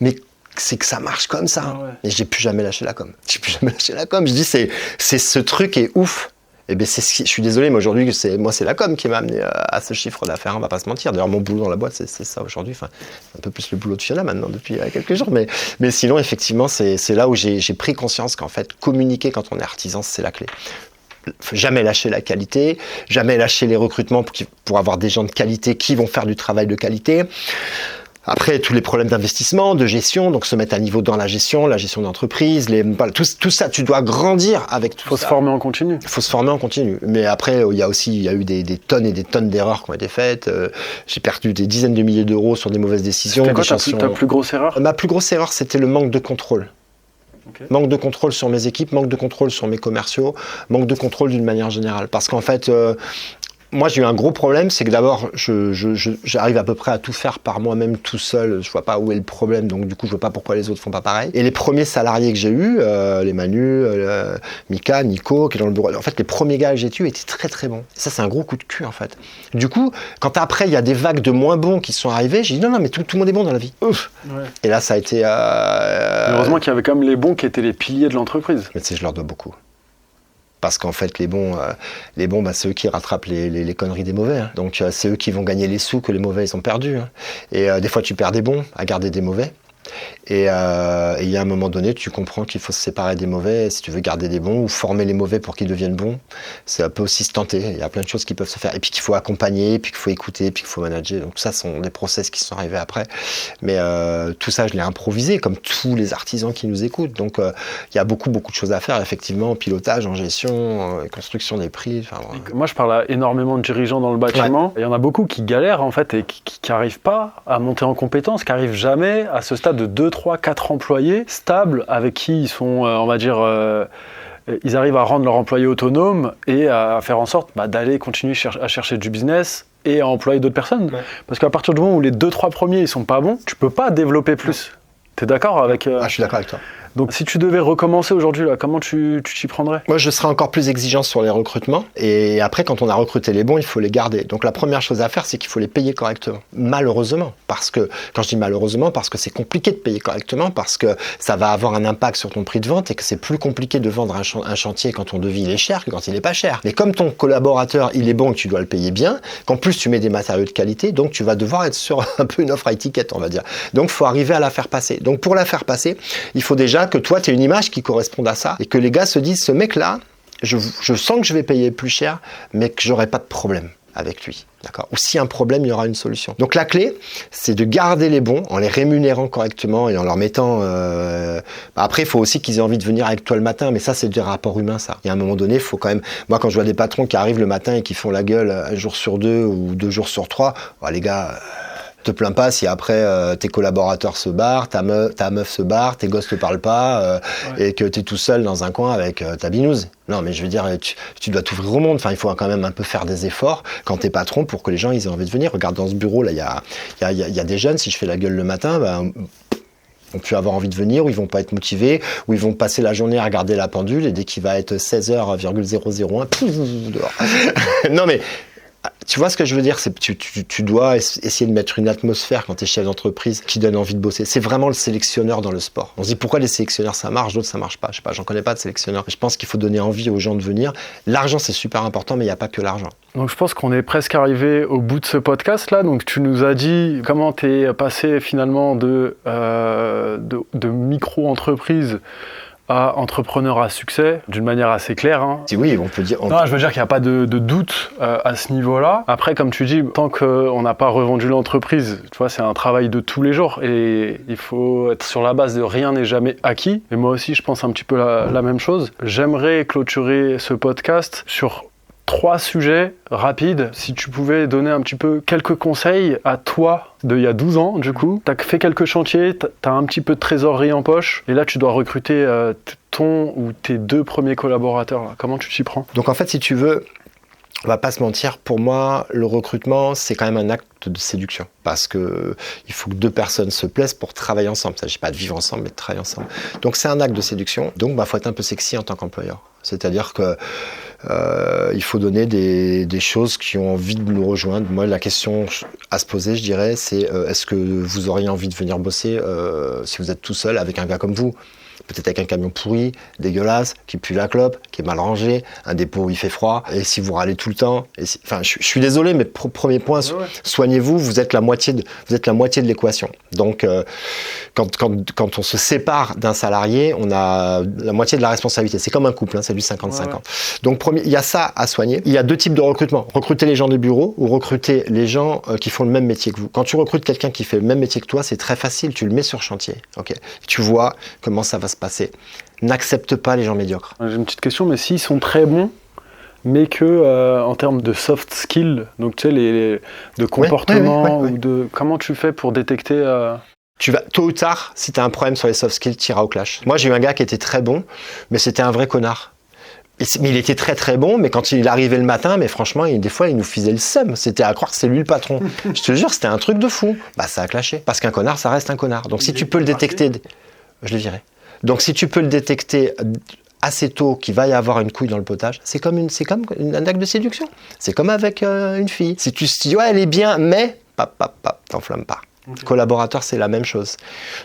mais c'est que ça marche comme ça. Ah ouais. Et j'ai plus jamais lâché la com. Je dis, c'est ce truc est ouf. Eh bien, je suis désolé, mais aujourd'hui, c'est la com qui m'a amené à ce chiffre d'affaires, on va pas se mentir. D'ailleurs, mon boulot dans la boîte, c'est ça aujourd'hui. Enfin, un peu plus le boulot de Fiona maintenant, depuis quelques jours. Mais sinon, effectivement, c'est là où j'ai pris conscience qu'en fait, communiquer quand on est artisan, c'est la clé. Jamais lâcher la qualité, jamais lâcher les recrutements pour avoir des gens de qualité qui vont faire du travail de qualité. Après, tous les problèmes d'investissement, de gestion, donc se mettre à niveau dans la gestion d'entreprise, tout ça, tu dois grandir avec tout ça. Faut se former en continu. Il faut se former en continu. Mais après, il y a eu des tonnes et des tonnes d'erreurs qui ont été faites. J'ai perdu des dizaines de milliers d'euros sur des mauvaises décisions. C'était quoi ta plus grosse erreur? Ma plus grosse erreur, c'était le manque de contrôle. Okay. Manque de contrôle sur mes équipes, manque de contrôle sur mes commerciaux, manque de contrôle d'une manière générale. Parce qu'en fait... moi, j'ai eu un gros problème, c'est que d'abord, j'arrive à peu près à tout faire par moi-même tout seul. Je vois pas où est le problème, donc du coup, je vois pas pourquoi les autres font pas pareil. Et les premiers salariés que j'ai eus, les Manu, Mika, Nico, qui est dans le bureau, en fait, les premiers gars que j'ai eus étaient très très bons. Ça, c'est un gros coup de cul, en fait. Du coup, quand après, il y a des vagues de moins bons qui sont arrivées, j'ai dit non, mais tout le monde est bon dans la vie. Ouf. Ouais. Et là, ça a été... heureusement qu'il y avait quand même les bons qui étaient les piliers de l'entreprise. Mais tu sais, je leur dois beaucoup. Parce qu'en fait, les bons, c'est eux qui rattrapent les conneries des mauvais. Hein. Donc, c'est eux qui vont gagner les sous que les mauvais, ils ont perdus. Hein. Et des fois, tu perds des bons à garder des mauvais. Et il y a un moment donné, tu comprends qu'il faut se séparer des mauvais si tu veux garder des bons ou former les mauvais pour qu'ils deviennent bons. Ça peut aussi se tenter. Il y a plein de choses qui peuvent se faire. Et puis qu'il faut accompagner, puis qu'il faut écouter, puis qu'il faut manager. Donc ça, sont des process qui sont arrivés après. Mais tout ça, je l'ai improvisé, comme tous les artisans qui nous écoutent. Donc il y a beaucoup de choses à faire, effectivement, en pilotage, en gestion, construction des prix. Moi, je parle à énormément de dirigeants dans le bâtiment. Ouais. Il y en a beaucoup qui galèrent, en fait, et qui n'arrivent pas à monter en compétence, qui n'arrivent jamais à ce stade de 2, 3, 4 employés stables avec qui ils sont, on va dire, ils arrivent à rendre leur employé autonome et à faire en sorte d'aller continuer à chercher du business et à employer d'autres personnes. Ouais. Parce qu'à partir du moment où les 2, 3 premiers ils sont pas bons, tu peux pas développer plus. Tu es d'accord avec... je suis d'accord avec toi. Donc si tu devais recommencer aujourd'hui, là, comment tu t'y prendrais? Moi, je serais encore plus exigeant sur les recrutements. Et après, quand on a recruté les bons, il faut les garder. Donc la première chose à faire, c'est qu'il faut les payer correctement. Malheureusement. Parce que, quand je dis malheureusement, parce que c'est compliqué de payer correctement, parce que ça va avoir un impact sur ton prix de vente et que c'est plus compliqué de vendre un chantier quand ton devis il est cher que quand il n'est pas cher. Mais comme ton collaborateur, il est bon et que tu dois le payer bien, qu'en plus tu mets des matériaux de qualité, donc tu vas devoir être sur un peu une offre à étiquette, on va dire. Donc il faut arriver à la faire passer. Donc pour la faire passer, il faut déjà que toi, tu aies une image qui corresponde à ça et que les gars se disent, ce mec-là, je sens que je vais payer plus cher, mais que j'aurai pas de problème avec lui. D'accord ? Ou s'il y a un problème, il y aura une solution. Donc la clé, c'est de garder les bons en les rémunérant correctement et en leur mettant... Après, il faut aussi qu'ils aient envie de venir avec toi le matin, mais ça, c'est du rapport humain, ça. Il y a un moment donné, il faut quand même... Moi, quand je vois des patrons qui arrivent le matin et qui font la gueule 1 jour sur 2 ou 2 jours sur 3, les gars... te plains pas si après tes collaborateurs se barrent, ta meuf se barre, tes gosses te parlent pas et que t'es tout seul dans un coin avec ta binouse. Non, mais je veux dire, tu dois t'ouvrir au monde. Enfin, il faut quand même un peu faire des efforts quand t'es patron pour que les gens ils aient envie de venir. Regarde, dans ce bureau là, il y a des jeunes. Si je fais la gueule le matin, vont plus avoir envie de venir, ou ils vont pas être motivés, ou ils vont passer la journée à regarder la pendule et dès qu'il va être 16h,001, pouf, dehors. Non mais tu vois ce que je veux dire, c'est tu dois essayer de mettre une atmosphère quand tu es chef d'entreprise qui donne envie de bosser. C'est vraiment le sélectionneur dans le sport. On se dit pourquoi les sélectionneurs ça marche, d'autres ça marche pas. Je sais pas, j'en connais pas de sélectionneurs. Je pense qu'il faut donner envie aux gens de venir. L'argent c'est super important, mais il n'y a pas que l'argent. Donc je pense qu'on est presque arrivé au bout de ce podcast là. Donc tu nous as dit comment tu es passé finalement de micro-entreprise à entrepreneur à succès d'une manière assez claire. Hein. Oui, on peut dire. Non, je veux dire qu'il n'y a pas de doute à ce niveau-là. Après, comme tu dis, tant qu'on n'a pas revendu l'entreprise, tu vois, c'est un travail de tous les jours et il faut être sur la base de rien n'est jamais acquis. Et moi aussi, je pense un petit peu la même chose. J'aimerais clôturer ce podcast sur 3 sujets rapides. Si tu pouvais donner un petit peu quelques conseils à toi d'il y a 12 ans, du coup. Tu as fait quelques chantiers, tu as un petit peu de trésorerie en poche, et là, tu dois recruter ton ou tes 2 premiers collaborateurs. Là. Comment tu t'y prends ? Donc en fait, si tu veux, on va pas se mentir, pour moi, le recrutement, c'est quand même un acte de séduction. Parce que il faut que 2 personnes se plaisent pour travailler ensemble. Il ne s'agit pas de vivre ensemble, mais de travailler ensemble. Donc c'est un acte de séduction. Donc faut être un peu sexy en tant qu'employeur. C'est-à-dire que il faut donner des choses qui ont envie de nous rejoindre. Moi, la question à se poser, je dirais, c'est est-ce que vous auriez envie de venir bosser si vous êtes tout seul avec un gars comme vous ? Peut-être avec un camion pourri, dégueulasse, qui pue la clope, qui est mal rangé, un dépôt où il fait froid, et si vous râlez tout le temps, enfin, je suis désolé, mais premier point, soignez-vous, vous êtes la moitié de l'équation. Donc, quand on se sépare d'un salarié, on a la moitié de la responsabilité. C'est comme un couple, hein, c'est du 50-50. Donc, il y a ça à soigner. Il y a 2 types de recrutement. Recruter les gens des bureaux ou recruter les gens qui font le même métier que vous. Quand tu recrutes quelqu'un qui fait le même métier que toi, c'est très facile, tu le mets sur chantier. Okay. Tu vois comment ça va se passer. N'accepte pas les gens médiocres. J'ai une petite question, mais s'ils sont très bons, mais que en termes de soft skills, donc tu sais, de comportement, ou de comment tu fais pour détecter Tu vas, tôt ou tard, si tu as un problème sur les soft skills, tu iras au clash. Moi, j'ai eu un gars qui était très bon, mais c'était un vrai connard. Mais il était très très bon, mais quand il arrivait le matin, mais franchement, des fois, il nous faisait le seum. C'était à croire que c'est lui le patron. Je te jure, c'était un truc de fou. Ça a clashé. Parce qu'un connard, ça reste un connard. Donc si tu peux le détecter, je le dirais. Donc si tu peux le détecter assez tôt qu'il va y avoir une couille dans le potage, c'est comme un acte de séduction. C'est comme avec une fille. Si tu te dis, ouais, elle est bien, mais t'enflamme pas. Okay. Collaborateur, c'est la même chose.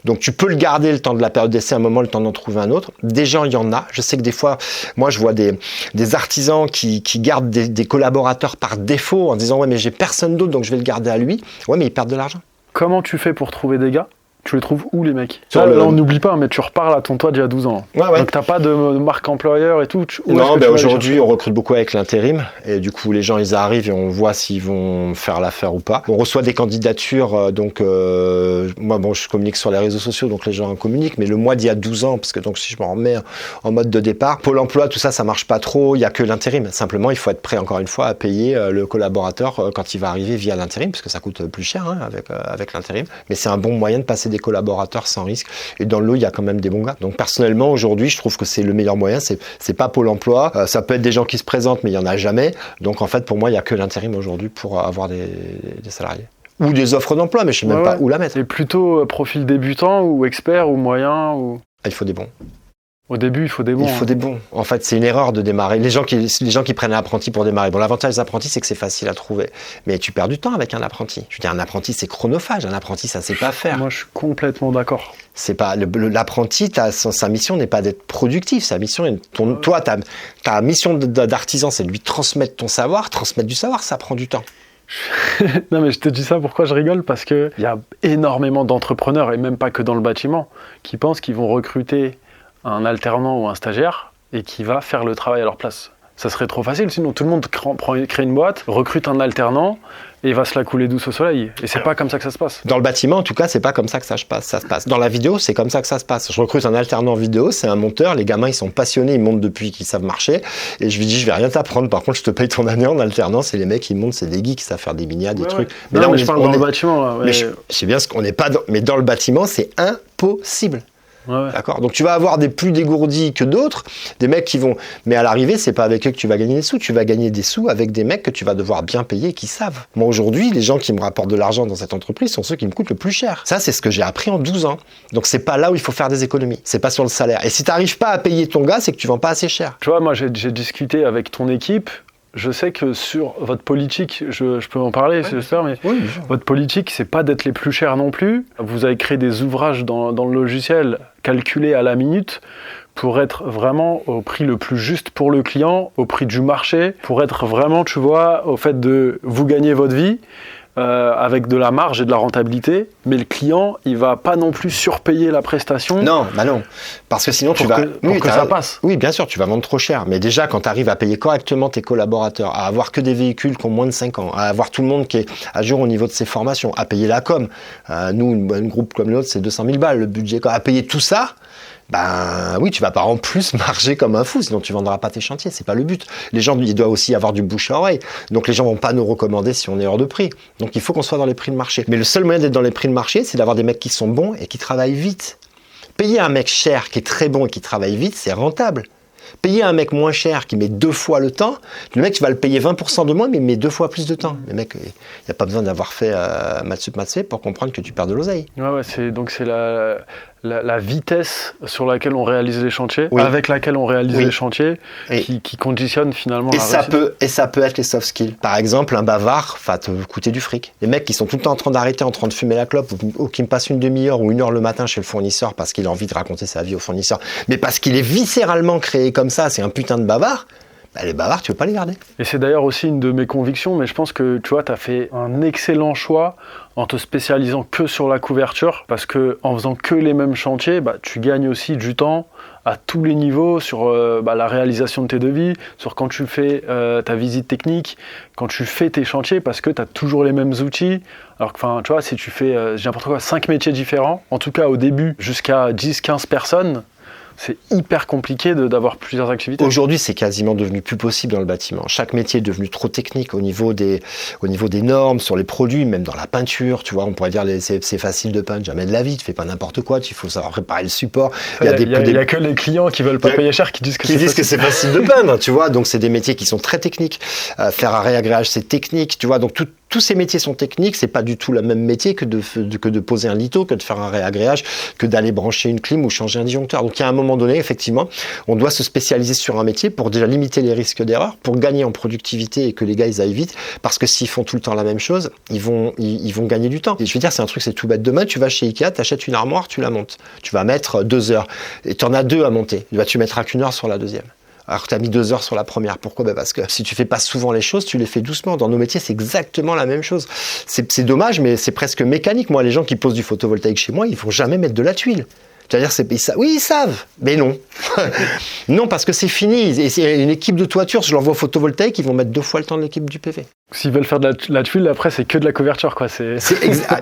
Donc tu peux le garder le temps de la période d'essai, un moment, le temps d'en trouver un autre. Des gens, il y en a. Je sais que des fois, moi, je vois des artisans qui gardent des collaborateurs par défaut en disant, ouais, mais j'ai personne d'autre, donc je vais le garder à lui. Ouais, mais ils perdent de l'argent. Comment tu fais pour trouver des gars ? Tu les trouves où, les mecs ? Là, on n'oublie pas, mais tu reparles à ton toi d'il y a 12 ans. Ouais. Donc, t'as pas de marque employeur et tout. Non, aujourd'hui, on recrute beaucoup avec l'intérim. Et du coup, les gens, ils arrivent et on voit s'ils vont faire l'affaire ou pas. On reçoit des candidatures. Donc, moi, je communique sur les réseaux sociaux, donc les gens en communiquent. Mais le mois d'il y a 12 ans, parce que donc, si je me remets en mode de départ, Pôle emploi, tout ça marche pas trop. Il y a que l'intérim. Simplement, il faut être prêt, encore une fois, à payer le collaborateur quand il va arriver via l'intérim, parce que ça coûte plus cher avec l'intérim. Mais c'est un bon moyen de passer des collaborateurs sans risque, et dans le lot il y a quand même des bons gars. Donc personnellement aujourd'hui je trouve que c'est le meilleur moyen, c'est pas Pôle emploi, ça peut être des gens qui se présentent mais il y en a jamais, donc en fait pour moi il y a que l'intérim aujourd'hui pour avoir des salariés. Ou des offres d'emploi, mais je sais même pas où la mettre. Et plutôt profil débutant ou expert ou moyen ou... Il faut des bons. Au début, il faut des bons. Il faut des bons. En fait, c'est une erreur de démarrer. Les gens qui prennent un apprenti pour démarrer. Bon, l'avantage des apprentis, c'est que c'est facile à trouver. Mais tu perds du temps avec un apprenti. Je veux dire, un apprenti, c'est chronophage. Un apprenti, ça sait pas faire. Moi, je suis complètement d'accord. C'est pas l'apprenti, sa mission n'est pas d'être productif. Sa mission est toi, ta mission d'artisan, c'est de lui transmettre ton savoir. Transmettre du savoir, ça prend du temps. Non mais je te dis ça, pourquoi je rigole ? Parce qu'il y a énormément d'entrepreneurs, et même pas que dans le bâtiment, qui pensent qu'ils vont recruter un alternant ou un stagiaire et qui va faire le travail à leur place. Ça serait trop facile, sinon tout le monde crée une boîte, recrute un alternant et va se la couler douce au soleil. Et c'est pas comme ça que ça se passe. Dans le bâtiment, en tout cas, c'est pas comme ça que ça se passe. Dans la vidéo, c'est comme ça que ça se passe. Je recrute un alternant vidéo, c'est un monteur, les gamins, ils sont passionnés, ils montent depuis qu'ils savent marcher, et je lui dis, je vais rien t'apprendre, par contre, je te paye ton année en alternance, et les mecs, ils montent, c'est des geeks qui savent faire des miniades, des trucs. Mais non, là, je parle dans le bâtiment. Là, mais je sais bien qu'on n'est pas mais dans le bâtiment, c'est impossible. Ouais. D'accord. Donc tu vas avoir des plus dégourdis que d'autres, des mecs qui vont... Mais à l'arrivée, c'est pas avec eux que tu vas gagner des sous. Tu vas gagner des sous avec des mecs que tu vas devoir bien payer et qui savent. Moi aujourd'hui, les gens qui me rapportent de l'argent dans cette entreprise sont ceux qui me coûtent le plus cher. Ça, c'est ce que j'ai appris en 12 ans. Donc c'est pas là où il faut faire des économies. C'est pas sur le salaire. Et si t'arrives pas à payer ton gars, c'est que tu vends pas assez cher. Tu vois, moi j'ai discuté avec ton équipe. Je sais que sur votre politique, je peux en parler, j'espère, mais votre politique, c'est pas d'être les plus chers non plus. Vous avez créé des ouvrages dans le logiciel calculés à la minute pour être vraiment au prix le plus juste pour le client, au prix du marché, pour être vraiment, tu vois, au fait de vous gagner votre vie, avec de la marge et de la rentabilité, mais le client, il va pas non plus surpayer la prestation. Non, parce que sinon tu vas... ça passe. Oui, bien sûr, tu vas vendre trop cher. Mais déjà, quand tu arrives à payer correctement tes collaborateurs, à avoir que des véhicules qui ont moins de 5 ans, à avoir tout le monde qui est à jour au niveau de ses formations, à payer la com. Nous, un groupe comme le nôtre, c'est 200 000 balles le budget. À payer tout ça, ben oui, tu vas pas en plus marger comme un fou, sinon tu vendras pas tes chantiers, c'est pas le but. Les gens, il doit aussi avoir du bouche à oreille. Donc les gens vont pas nous recommander si on est hors de prix. Donc il faut qu'on soit dans les prix de marché. Mais le seul moyen d'être dans les prix de marché, c'est d'avoir des mecs qui sont bons et qui travaillent vite. Payer un mec cher qui est très bon et qui travaille vite, c'est rentable. Payer un mec moins cher qui met 2 fois le temps, le mec, tu vas le payer 20% de moins, mais il met 2 fois plus de temps. Le mec, il n'y a pas besoin d'avoir fait maths sup, maths fait pour comprendre que tu perds de l'oseille. Ouais, c'est la vitesse sur laquelle on réalise les chantiers, oui. avec laquelle on réalise oui. les chantiers, qui conditionne finalement la réussite. Et ça peut être les soft skills. Par exemple, un bavard va te coûter du fric. Les mecs qui sont tout le temps en train d'arrêter, en train de fumer la clope, ou qui me passent une demi-heure ou 1 heure le matin chez le fournisseur parce qu'il a envie de raconter sa vie au fournisseur, mais parce qu'il est viscéralement créé comme ça, c'est un putain de bavard. Les bavards, tu veux pas les garder. Et c'est d'ailleurs aussi une de mes convictions, mais je pense que tu vois, tu as fait un excellent choix en te spécialisant que sur la couverture, parce que en faisant que les mêmes chantiers, tu gagnes aussi du temps à tous les niveaux sur la réalisation de tes devis, sur quand tu fais ta visite technique, quand tu fais tes chantiers, parce que tu as toujours les mêmes outils. Alors que, tu vois, si tu fais n'importe quoi, 5 métiers différents, en tout cas au début, jusqu'à 10-15 personnes, c'est hyper compliqué d'avoir plusieurs activités. Aujourd'hui, c'est quasiment devenu plus possible dans le bâtiment. Chaque métier est devenu trop technique au niveau des normes, sur les produits, même dans la peinture. Tu vois, on pourrait dire c'est facile de peindre, jamais de la vie, tu fais pas n'importe quoi, il faut savoir réparer le support. Il y a que les clients qui veulent pas payer cher qui disent que c'est facile de peindre, tu vois. Donc c'est des métiers qui sont très techniques. Faire un réagréage, c'est technique, tu vois. Donc tous ces métiers sont techniques, c'est pas du tout le même métier que de poser un litho, que de faire un réagréage, que d'aller brancher une clim ou changer un disjoncteur. Donc il y a un moment donné, effectivement, on doit se spécialiser sur un métier pour déjà limiter les risques d'erreur, pour gagner en productivité et que les gars ils aillent vite, parce que s'ils font tout le temps la même chose, ils vont gagner du temps. Et je veux dire, c'est un truc, c'est tout bête. Demain, tu vas chez Ikea, t'achètes une armoire, tu la montes. Tu vas mettre 2 heures. Et tu en as 2 à monter. Tu mettras qu'1 heure sur la deuxième. Alors que tu as mis 2 heures sur la première. Pourquoi ? Parce que si tu fais pas souvent les choses, tu les fais doucement. Dans nos métiers, c'est exactement la même chose. C'est dommage, mais c'est presque mécanique. Moi, les gens qui posent du photovoltaïque chez moi, ils vont jamais mettre de la tuile. C'est-à-dire, ils savent, mais non. Non, parce que c'est fini. Et c'est une équipe de toiture, je l'envoie au photovoltaïque, ils vont mettre 2 fois le temps de l'équipe du PV. S'ils veulent faire de la tuile, après, c'est que de la couverture, quoi.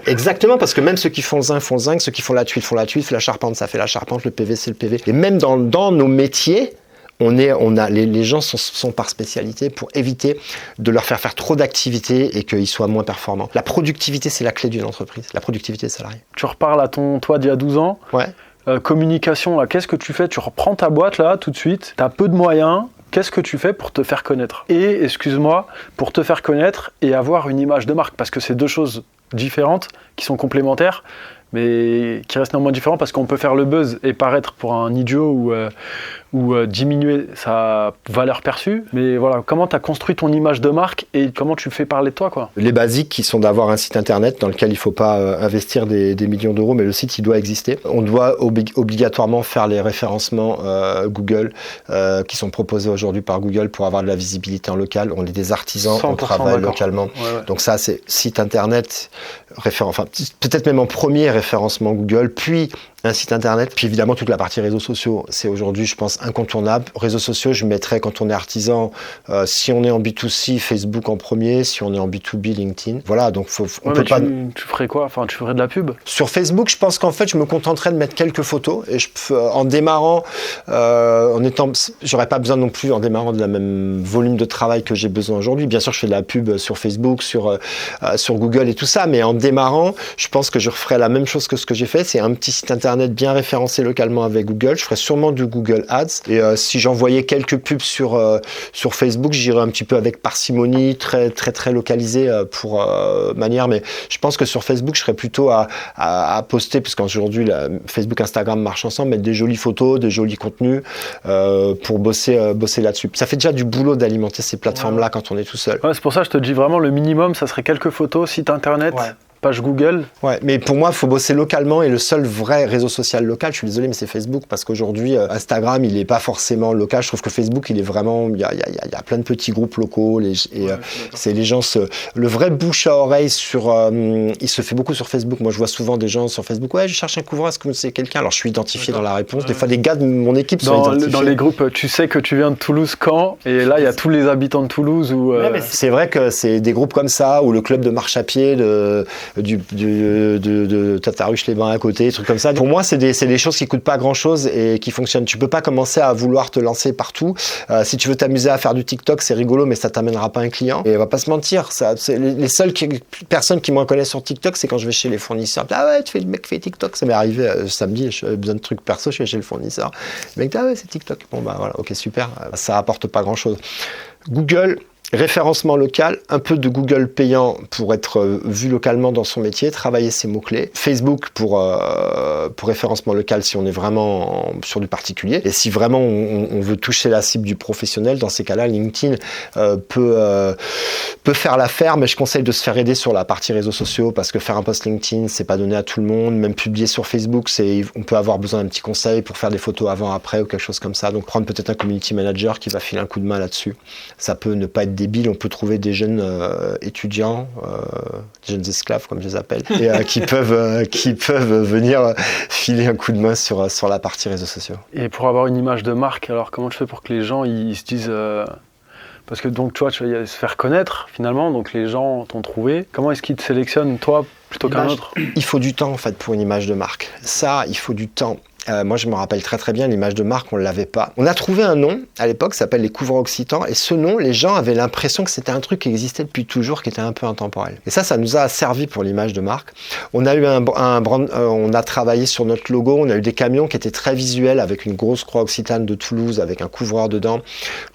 Exactement, parce que même ceux qui font le zinc, ceux qui font la tuile, la charpente, ça fait la charpente, le PV, c'est le PV. Et même dans nos métiers, les gens sont par spécialité pour éviter de leur faire trop d'activités et qu'ils soient moins performants. La productivité, c'est la clé d'une entreprise. La productivité des salariés. Tu reparles à ton toi d'il y a 12 ans. Ouais. Communication, là, qu'est-ce que tu fais ? Tu reprends ta boîte, là, tout de suite. Tu as peu de moyens. Qu'est-ce que tu fais pour te faire connaître ? Et, excuse-moi, pour te faire connaître et avoir une image de marque. Parce que c'est 2 choses différentes qui sont complémentaires, mais qui restent néanmoins différents parce qu'on peut faire le buzz et paraître pour un idiot ou diminuer sa valeur perçue. Mais voilà, comment tu as construit ton image de marque et comment tu fais parler de toi, quoi. Les basiques qui sont d'avoir un site internet dans lequel il ne faut pas investir des millions d'euros, mais le site, il doit exister. On doit obligatoirement faire les référencements Google qui sont proposés aujourd'hui par Google pour avoir de la visibilité en local. On est des artisans, on travaille localement. Ouais. Donc ça, c'est site internet, peut-être même en premier référencement Google, puis un site internet, puis évidemment toute la partie réseaux sociaux, c'est aujourd'hui je pense incontournable. Réseaux sociaux, je mettrais quand on est artisan, si on est en B2C, Facebook en premier, si on est en B2B, LinkedIn. Voilà, donc on peut pas... Tu ferais quoi ? Enfin, tu ferais de la pub ? Sur Facebook, je pense qu'en fait, je me contenterais de mettre quelques photos et en démarrant, j'aurais pas besoin non plus en démarrant de la même volume de travail que j'ai besoin aujourd'hui. Bien sûr, je fais de la pub sur Facebook, sur Google et tout ça, mais en démarrant, je pense que je referais la même chose que ce que j'ai fait, c'est un petit site internet bien référencé localement avec Google. Je ferais sûrement du Google Ads. Et si j'envoyais quelques pubs sur Facebook, j'irais un petit peu avec parcimonie, très très très localisé pour manière. Mais je pense que sur Facebook, je serais plutôt à poster, parce qu'aujourd'hui, Facebook, Instagram marchent ensemble, mettre des jolies photos, des jolis contenus pour bosser là-dessus. Ça fait déjà du boulot d'alimenter ces plateformes-là quand on est tout seul. Ouais, c'est pour ça que je te dis vraiment le minimum, ça serait quelques photos, site internet. Ouais. page Google. Ouais, mais pour moi, il faut bosser localement et le seul vrai réseau social local, je suis désolé, mais c'est Facebook parce qu'aujourd'hui, Instagram, il n'est pas forcément local. Je trouve que Facebook, il est vraiment, il y a plein de petits groupes locaux c'est les gens le vrai bouche à oreille il se fait beaucoup sur Facebook. Moi, je vois souvent des gens sur Facebook. Ouais, je cherche un couvreur, est-ce que c'est quelqu'un? Alors, je suis identifié dans la réponse. Des fois, des gars de mon équipe sont identifiés. Dans les groupes, tu sais que tu viens de Toulouse quand? Et là, il y a tous les habitants de Toulouse. Ouais, mais c'est vrai que c'est des groupes comme ça, ou le club de marche à pied de Tataruche-les-Bains à côté, des trucs comme ça. Pour moi, c'est des choses qui coûtent pas grand-chose et qui fonctionnent. Tu peux pas commencer à vouloir te lancer partout. Si tu veux t'amuser à faire du TikTok, c'est rigolo, mais ça t'amènera pas un client. Et on va pas se mentir, c'est les seules personnes qui me reconnaissent sur TikTok, c'est quand je vais chez les fournisseurs. Ah ouais, tu fais le mec qui fait TikTok. Ça m'est arrivé samedi, j'avais besoin de trucs perso, je suis chez le fournisseur. Le mec dit, ah ouais, c'est TikTok. Bon bah voilà, ok, super. Ça rapporte pas grand-chose. Google, référencement local, un peu de Google payant pour être vu localement dans son métier, travailler ses mots-clés. Facebook pour référencement local si on est vraiment sur du particulier. Et si vraiment on veut toucher la cible du professionnel, dans ces cas-là, LinkedIn peut faire l'affaire, mais je conseille de se faire aider sur la partie réseaux sociaux parce que faire un post LinkedIn, c'est pas donné à tout le monde. Même publier sur Facebook, on peut avoir besoin d'un petit conseil pour faire des photos avant-après ou quelque chose comme ça. Donc prendre peut-être un community manager qui va filer un coup de main là-dessus. Ça peut ne pas être débile, on peut trouver des jeunes étudiants, des jeunes esclaves comme je les appelle, et qui peuvent venir filer un coup de main sur la partie réseaux sociaux. Et pour avoir une image de marque, alors comment tu fais pour que les gens ils se disent parce que donc tu vas se faire connaître finalement, donc les gens t'ont trouvé. Comment est-ce qu'ils te sélectionnent toi plutôt qu'un autre? Il faut du temps en fait pour une image de marque. Ça, il faut du temps. Moi, je me rappelle très très bien, l'image de marque, on ne l'avait pas. On a trouvé un nom, à l'époque, ça s'appelle les couvreurs occitans, et ce nom, les gens avaient l'impression que c'était un truc qui existait depuis toujours, qui était un peu intemporel. Et ça nous a servi pour l'image de marque. On a eu on a travaillé sur notre logo, on a eu des camions qui étaient très visuels, avec une grosse croix occitane de Toulouse, avec un couvreur dedans,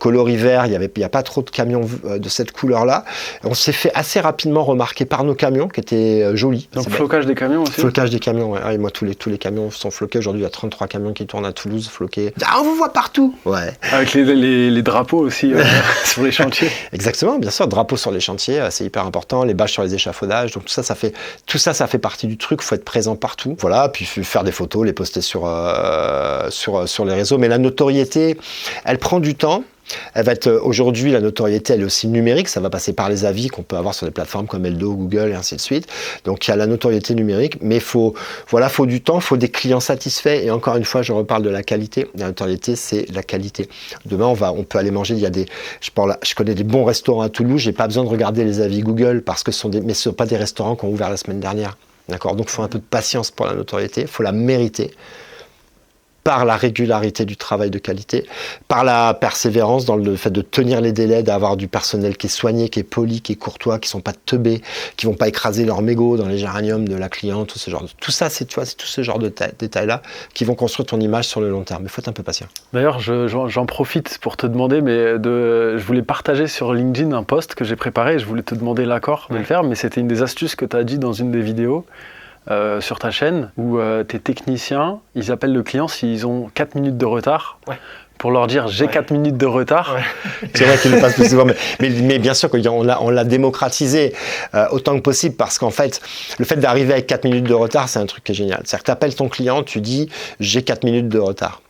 coloris vert, il n'y a pas trop de camions de cette couleur-là. On s'est fait assez rapidement remarquer par nos camions, qui étaient jolis. Donc flocage des camions aussi? Flocage des camions, ouais. Ah, moi, tous les camions sont floqués aujourd'hui. Il y a 33 camions qui tournent à Toulouse, floqués. Ah, on vous voit partout! Ouais. Avec les drapeaux aussi sur les chantiers. Exactement, bien sûr. Drapeaux sur les chantiers, c'est hyper important. Les bâches sur les échafaudages. Donc tout ça fait partie du truc. Il faut être présent partout. Voilà, puis faire des photos, les poster sur les réseaux. Mais la notoriété, elle prend du temps. Elle va être aujourd'hui, la notoriété, elle est aussi numérique. Ça va passer par les avis qu'on peut avoir sur des plateformes comme Eldo, Google et ainsi de suite. Donc il y a la notoriété numérique, mais faut du temps, faut des clients satisfaits. Et encore une fois, je reparle de la qualité. La notoriété, c'est la qualité. Demain, on peut aller manger. Je connais des bons restaurants à Toulouse. J'ai pas besoin de regarder les avis Google parce que ce sont pas des restaurants qui ont ouvert la semaine dernière. D'accord. Donc il faut un peu de patience pour la notoriété. Il faut la mériter. Par la régularité du travail de qualité, par la persévérance dans le fait de tenir les délais, d'avoir du personnel qui est soigné, qui est poli, qui est courtois, qui sont pas teubés, qui vont pas écraser leur mégot dans les géraniums de la cliente, tout ça, c'est tout ce genre de détails-là qui vont construire ton image sur le long terme. Mais il faut être un peu patient. D'ailleurs, j'en profite pour te demander, je voulais partager sur LinkedIn un post que j'ai préparé, je voulais te demander l'accord de le faire, mais c'était une des astuces que tu as dit dans une des vidéos. Sur ta chaîne où tes techniciens, ils appellent le client s'ils ont 4 minutes de retard pour leur dire j'ai 4 minutes de retard. Ouais. C'est vrai qu'ils le passent plus souvent, mais bien sûr qu'on l'a démocratisé autant que possible parce qu'en fait, le fait d'arriver avec 4 minutes de retard, c'est un truc qui est génial. C'est-à-dire que tu appelles ton client, tu dis j'ai 4 minutes de retard.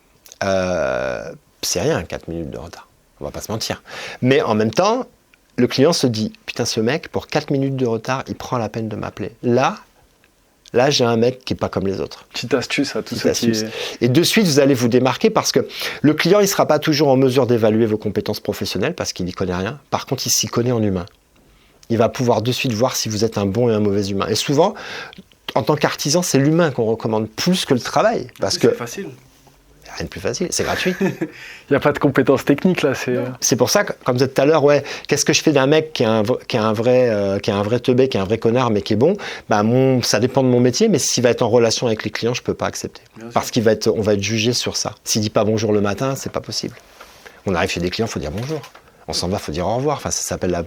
C'est rien, 4 minutes de retard. On va pas se mentir. Mais en même temps, le client se dit putain, ce mec, pour 4 minutes de retard, il prend la peine de m'appeler. Là, j'ai un mec qui n'est pas comme les autres. Petite astuce à tout ça. Et de suite, vous allez vous démarquer parce que le client, il ne sera pas toujours en mesure d'évaluer vos compétences professionnelles parce qu'il n'y connaît rien. Par contre, il s'y connaît en humain. Il va pouvoir de suite voir si vous êtes un bon et un mauvais humain. Et souvent, en tant qu'artisan, c'est l'humain qu'on recommande plus que le travail. Parce que c'est facile. Rien de plus facile, c'est gratuit. Il n'y a pas de compétences techniques là. C'est pour ça que, comme je disais tout à l'heure, qu'est-ce que je fais d'un mec qui est un vrai teubé, qui est un vrai connard, mais qui est bon? Ça dépend de mon métier, mais s'il va être en relation avec les clients, je ne peux pas accepter. Parce qu'on va être jugé sur ça. S'il ne dit pas bonjour le matin, c'est pas possible. On arrive chez des clients, il faut dire bonjour. On s'en va, il faut dire au revoir. Enfin, ça s'appelle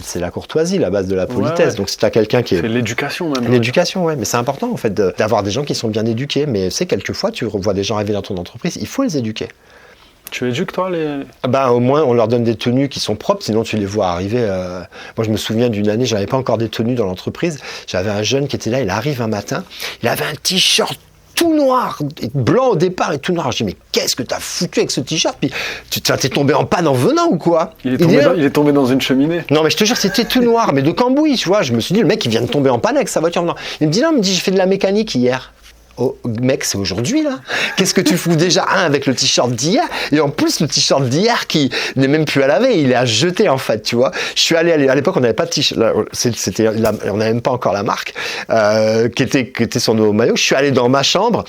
c'est la courtoisie, la base de la politesse. Donc, si tu as quelqu'un qui est... C'est l'éducation même. L'éducation, mais c'est important en fait d'avoir des gens qui sont bien éduqués. Mais quelquefois, tu vois des gens arriver dans ton entreprise, il faut les éduquer. Tu éduques, toi, les... Au moins, on leur donne des tenues qui sont propres, sinon tu les vois arriver. Moi, je me souviens d'une année, j'avais pas encore des tenues dans l'entreprise. J'avais un jeune qui était là, il arrive un matin, il avait un t-shirt tout noir, blanc au départ et tout noir. Je dis, mais qu'est-ce que t'as foutu avec ce t-shirt? Puis t'es tombé en panne en venant ou quoi? Il est tombé dans une cheminée. Non, mais je te jure, c'était tout noir, mais de cambouis, tu vois. Je me suis dit, le mec, il vient de tomber en panne avec sa voiture. Il me dit, non, j'ai fait de la mécanique hier. Oh, mec, c'est aujourd'hui, là. Qu'est-ce que tu fous déjà, avec le t-shirt d'hier, et en plus, le t-shirt d'hier qui n'est même plus à laver, il est à jeter, en fait, tu vois. Je suis allé, à l'époque, on n'avait pas de t-shirt, on n'avait même pas encore la marque, qui était sur nos maillots. Je suis allé dans ma chambre,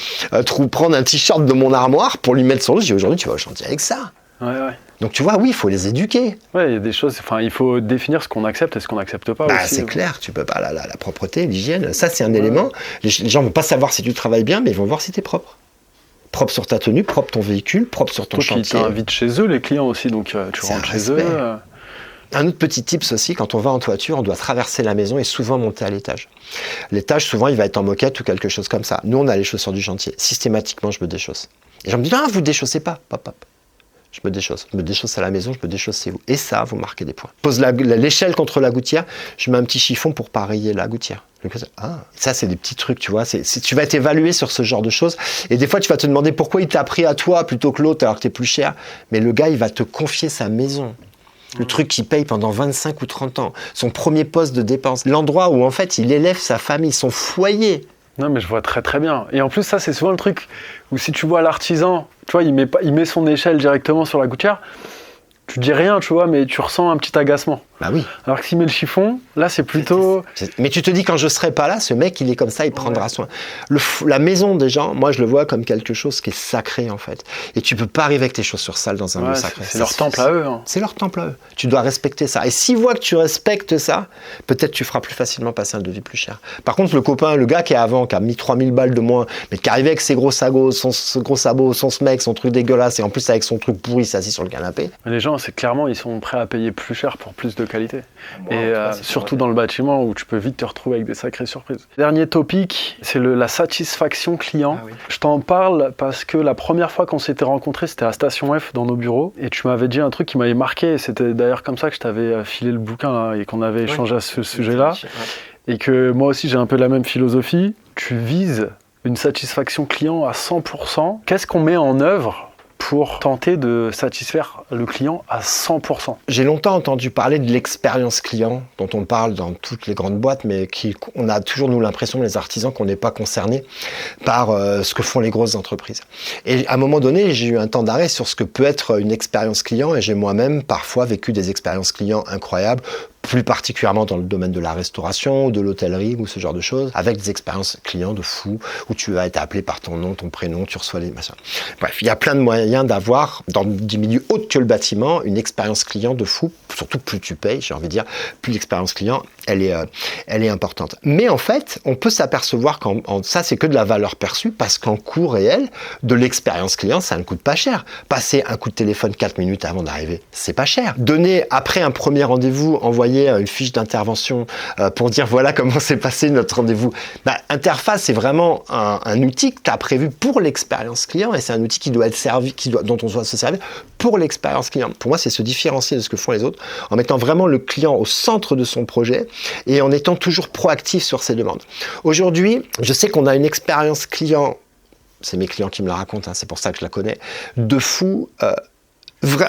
prendre un t-shirt de mon armoire pour lui mettre sur le dos. J'ai dit, aujourd'hui, tu vas au chantier avec ça. Ouais. Donc tu vois, oui, il faut les éduquer. Ouais, il y a des choses, il faut définir ce qu'on accepte et ce qu'on n'accepte pas aussi. C'est clair, tu peux pas, la propreté, l'hygiène, ça c'est un élément. Les gens vont pas savoir si tu travailles bien, mais ils vont voir si tu es propre. Propre sur ta tenue, propre ton véhicule, propre sur ton chantier. Toi qui t'invites chez eux, les clients aussi, donc tu rentres chez eux. Un autre petit tips aussi, quand on va en toiture, on doit traverser la maison et souvent monter à l'étage. L'étage, souvent, il va être en moquette ou quelque chose comme ça. Nous, on a les chaussures du chantier. Systématiquement, je me déchausse. Et les gens me disent, vous déchaussez pas. Hop. Je me déchausse. Je me déchausse à la maison, je me déchausse chez vous. Et ça, vous marquez des points. Pose l'échelle contre la gouttière, je mets un petit chiffon pour pas rayer la gouttière. Ça, c'est des petits trucs, tu vois. Tu vas être évalué sur ce genre de choses. Et des fois, tu vas te demander pourquoi il t'a pris à toi plutôt que l'autre alors que t'es plus cher. Mais le gars, il va te confier sa maison. Le truc qu'il paye pendant 25 ou 30 ans. Son premier poste de dépense. L'endroit où, en fait, il élève sa famille, son foyer. Non, mais je vois très très bien. Et en plus, ça, c'est souvent le truc où si tu vois l'artisan, tu vois, il met son échelle directement sur la gouttière, tu dis rien, tu vois, mais tu ressens un petit agacement. Bah oui. Alors que s'il met le chiffon, là, c'est plutôt... Mais tu te dis, quand je serai pas là, ce mec, il est comme ça, il prendra soin. La maison des gens, moi, je le vois comme quelque chose qui est sacré, en fait. Et tu peux pas arriver avec tes chaussures sales dans un lieu sacré. C'est leur temple à eux. Hein. C'est leur temple à eux. Tu dois respecter ça. Et s'ils voient que tu respectes ça, peut-être tu feras plus facilement passer un devis plus cher. Par contre, le gars qui est avant, qui a mis 3000 balles de moins, mais qui arrivait avec ses gros sabots, son smeg, son truc dégueulasse, et en plus avec son truc pourri, s'est assis sur le canapé. Les gens, c'est clairement, ils sont prêts à payer plus cher pour plus de qualité. Et surtout dans le bâtiment où tu peux vite te retrouver avec des sacrées surprises. Dernier topic, c'est la satisfaction client. Ah oui. Je t'en parle parce que la première fois qu'on s'était rencontrés, c'était à Station F dans nos bureaux. Et tu m'avais dit un truc qui m'avait marqué. Et c'était d'ailleurs comme ça que je t'avais filé le bouquin là, et qu'on avait échangé à ce sujet-là. Ouais. Et que moi aussi, j'ai un peu la même philosophie. Tu vises une satisfaction client à 100%. Qu'est-ce qu'on met en œuvre pour tenter de satisfaire le client à 100%. J'ai longtemps entendu parler de l'expérience client, dont on parle dans toutes les grandes boîtes, mais on a toujours, nous, l'impression, les artisans, qu'on n'est pas concernés par ce que font les grosses entreprises. Et à un moment donné, j'ai eu un temps d'arrêt sur ce que peut être une expérience client, et j'ai moi-même parfois vécu des expériences clients incroyables, plus particulièrement dans le domaine de la restauration ou de l'hôtellerie ou ce genre de choses, avec des expériences clients de fou, où tu vas être appelé par ton nom, ton prénom, tu reçois les machins. Bref, il y a plein de moyens d'avoir, dans des milieux autres que le bâtiment, une expérience client de fou. Surtout plus tu payes, j'ai envie de dire, plus l'expérience client, elle est importante. Mais en fait, on peut s'apercevoir ça, c'est que de la valeur perçue, parce qu'en coût réel, de l'expérience client, ça ne coûte pas cher. Passer un coup de téléphone 4 minutes avant d'arriver, c'est pas cher. Donner, après un premier rendez-vous, envoyer une fiche d'intervention pour dire voilà comment s'est passé notre rendez-vous. Interface, c'est vraiment un outil que tu as prévu pour l'expérience client, et c'est un outil qui doit être servi, dont on doit se servir pour l'expérience client. Pour moi, c'est se différencier de ce que font les autres, en mettant vraiment le client au centre de son projet et en étant toujours proactif sur ses demandes. Aujourd'hui, je sais qu'on a une expérience client, c'est mes clients qui me la racontent, c'est pour ça que je la connais, de fou.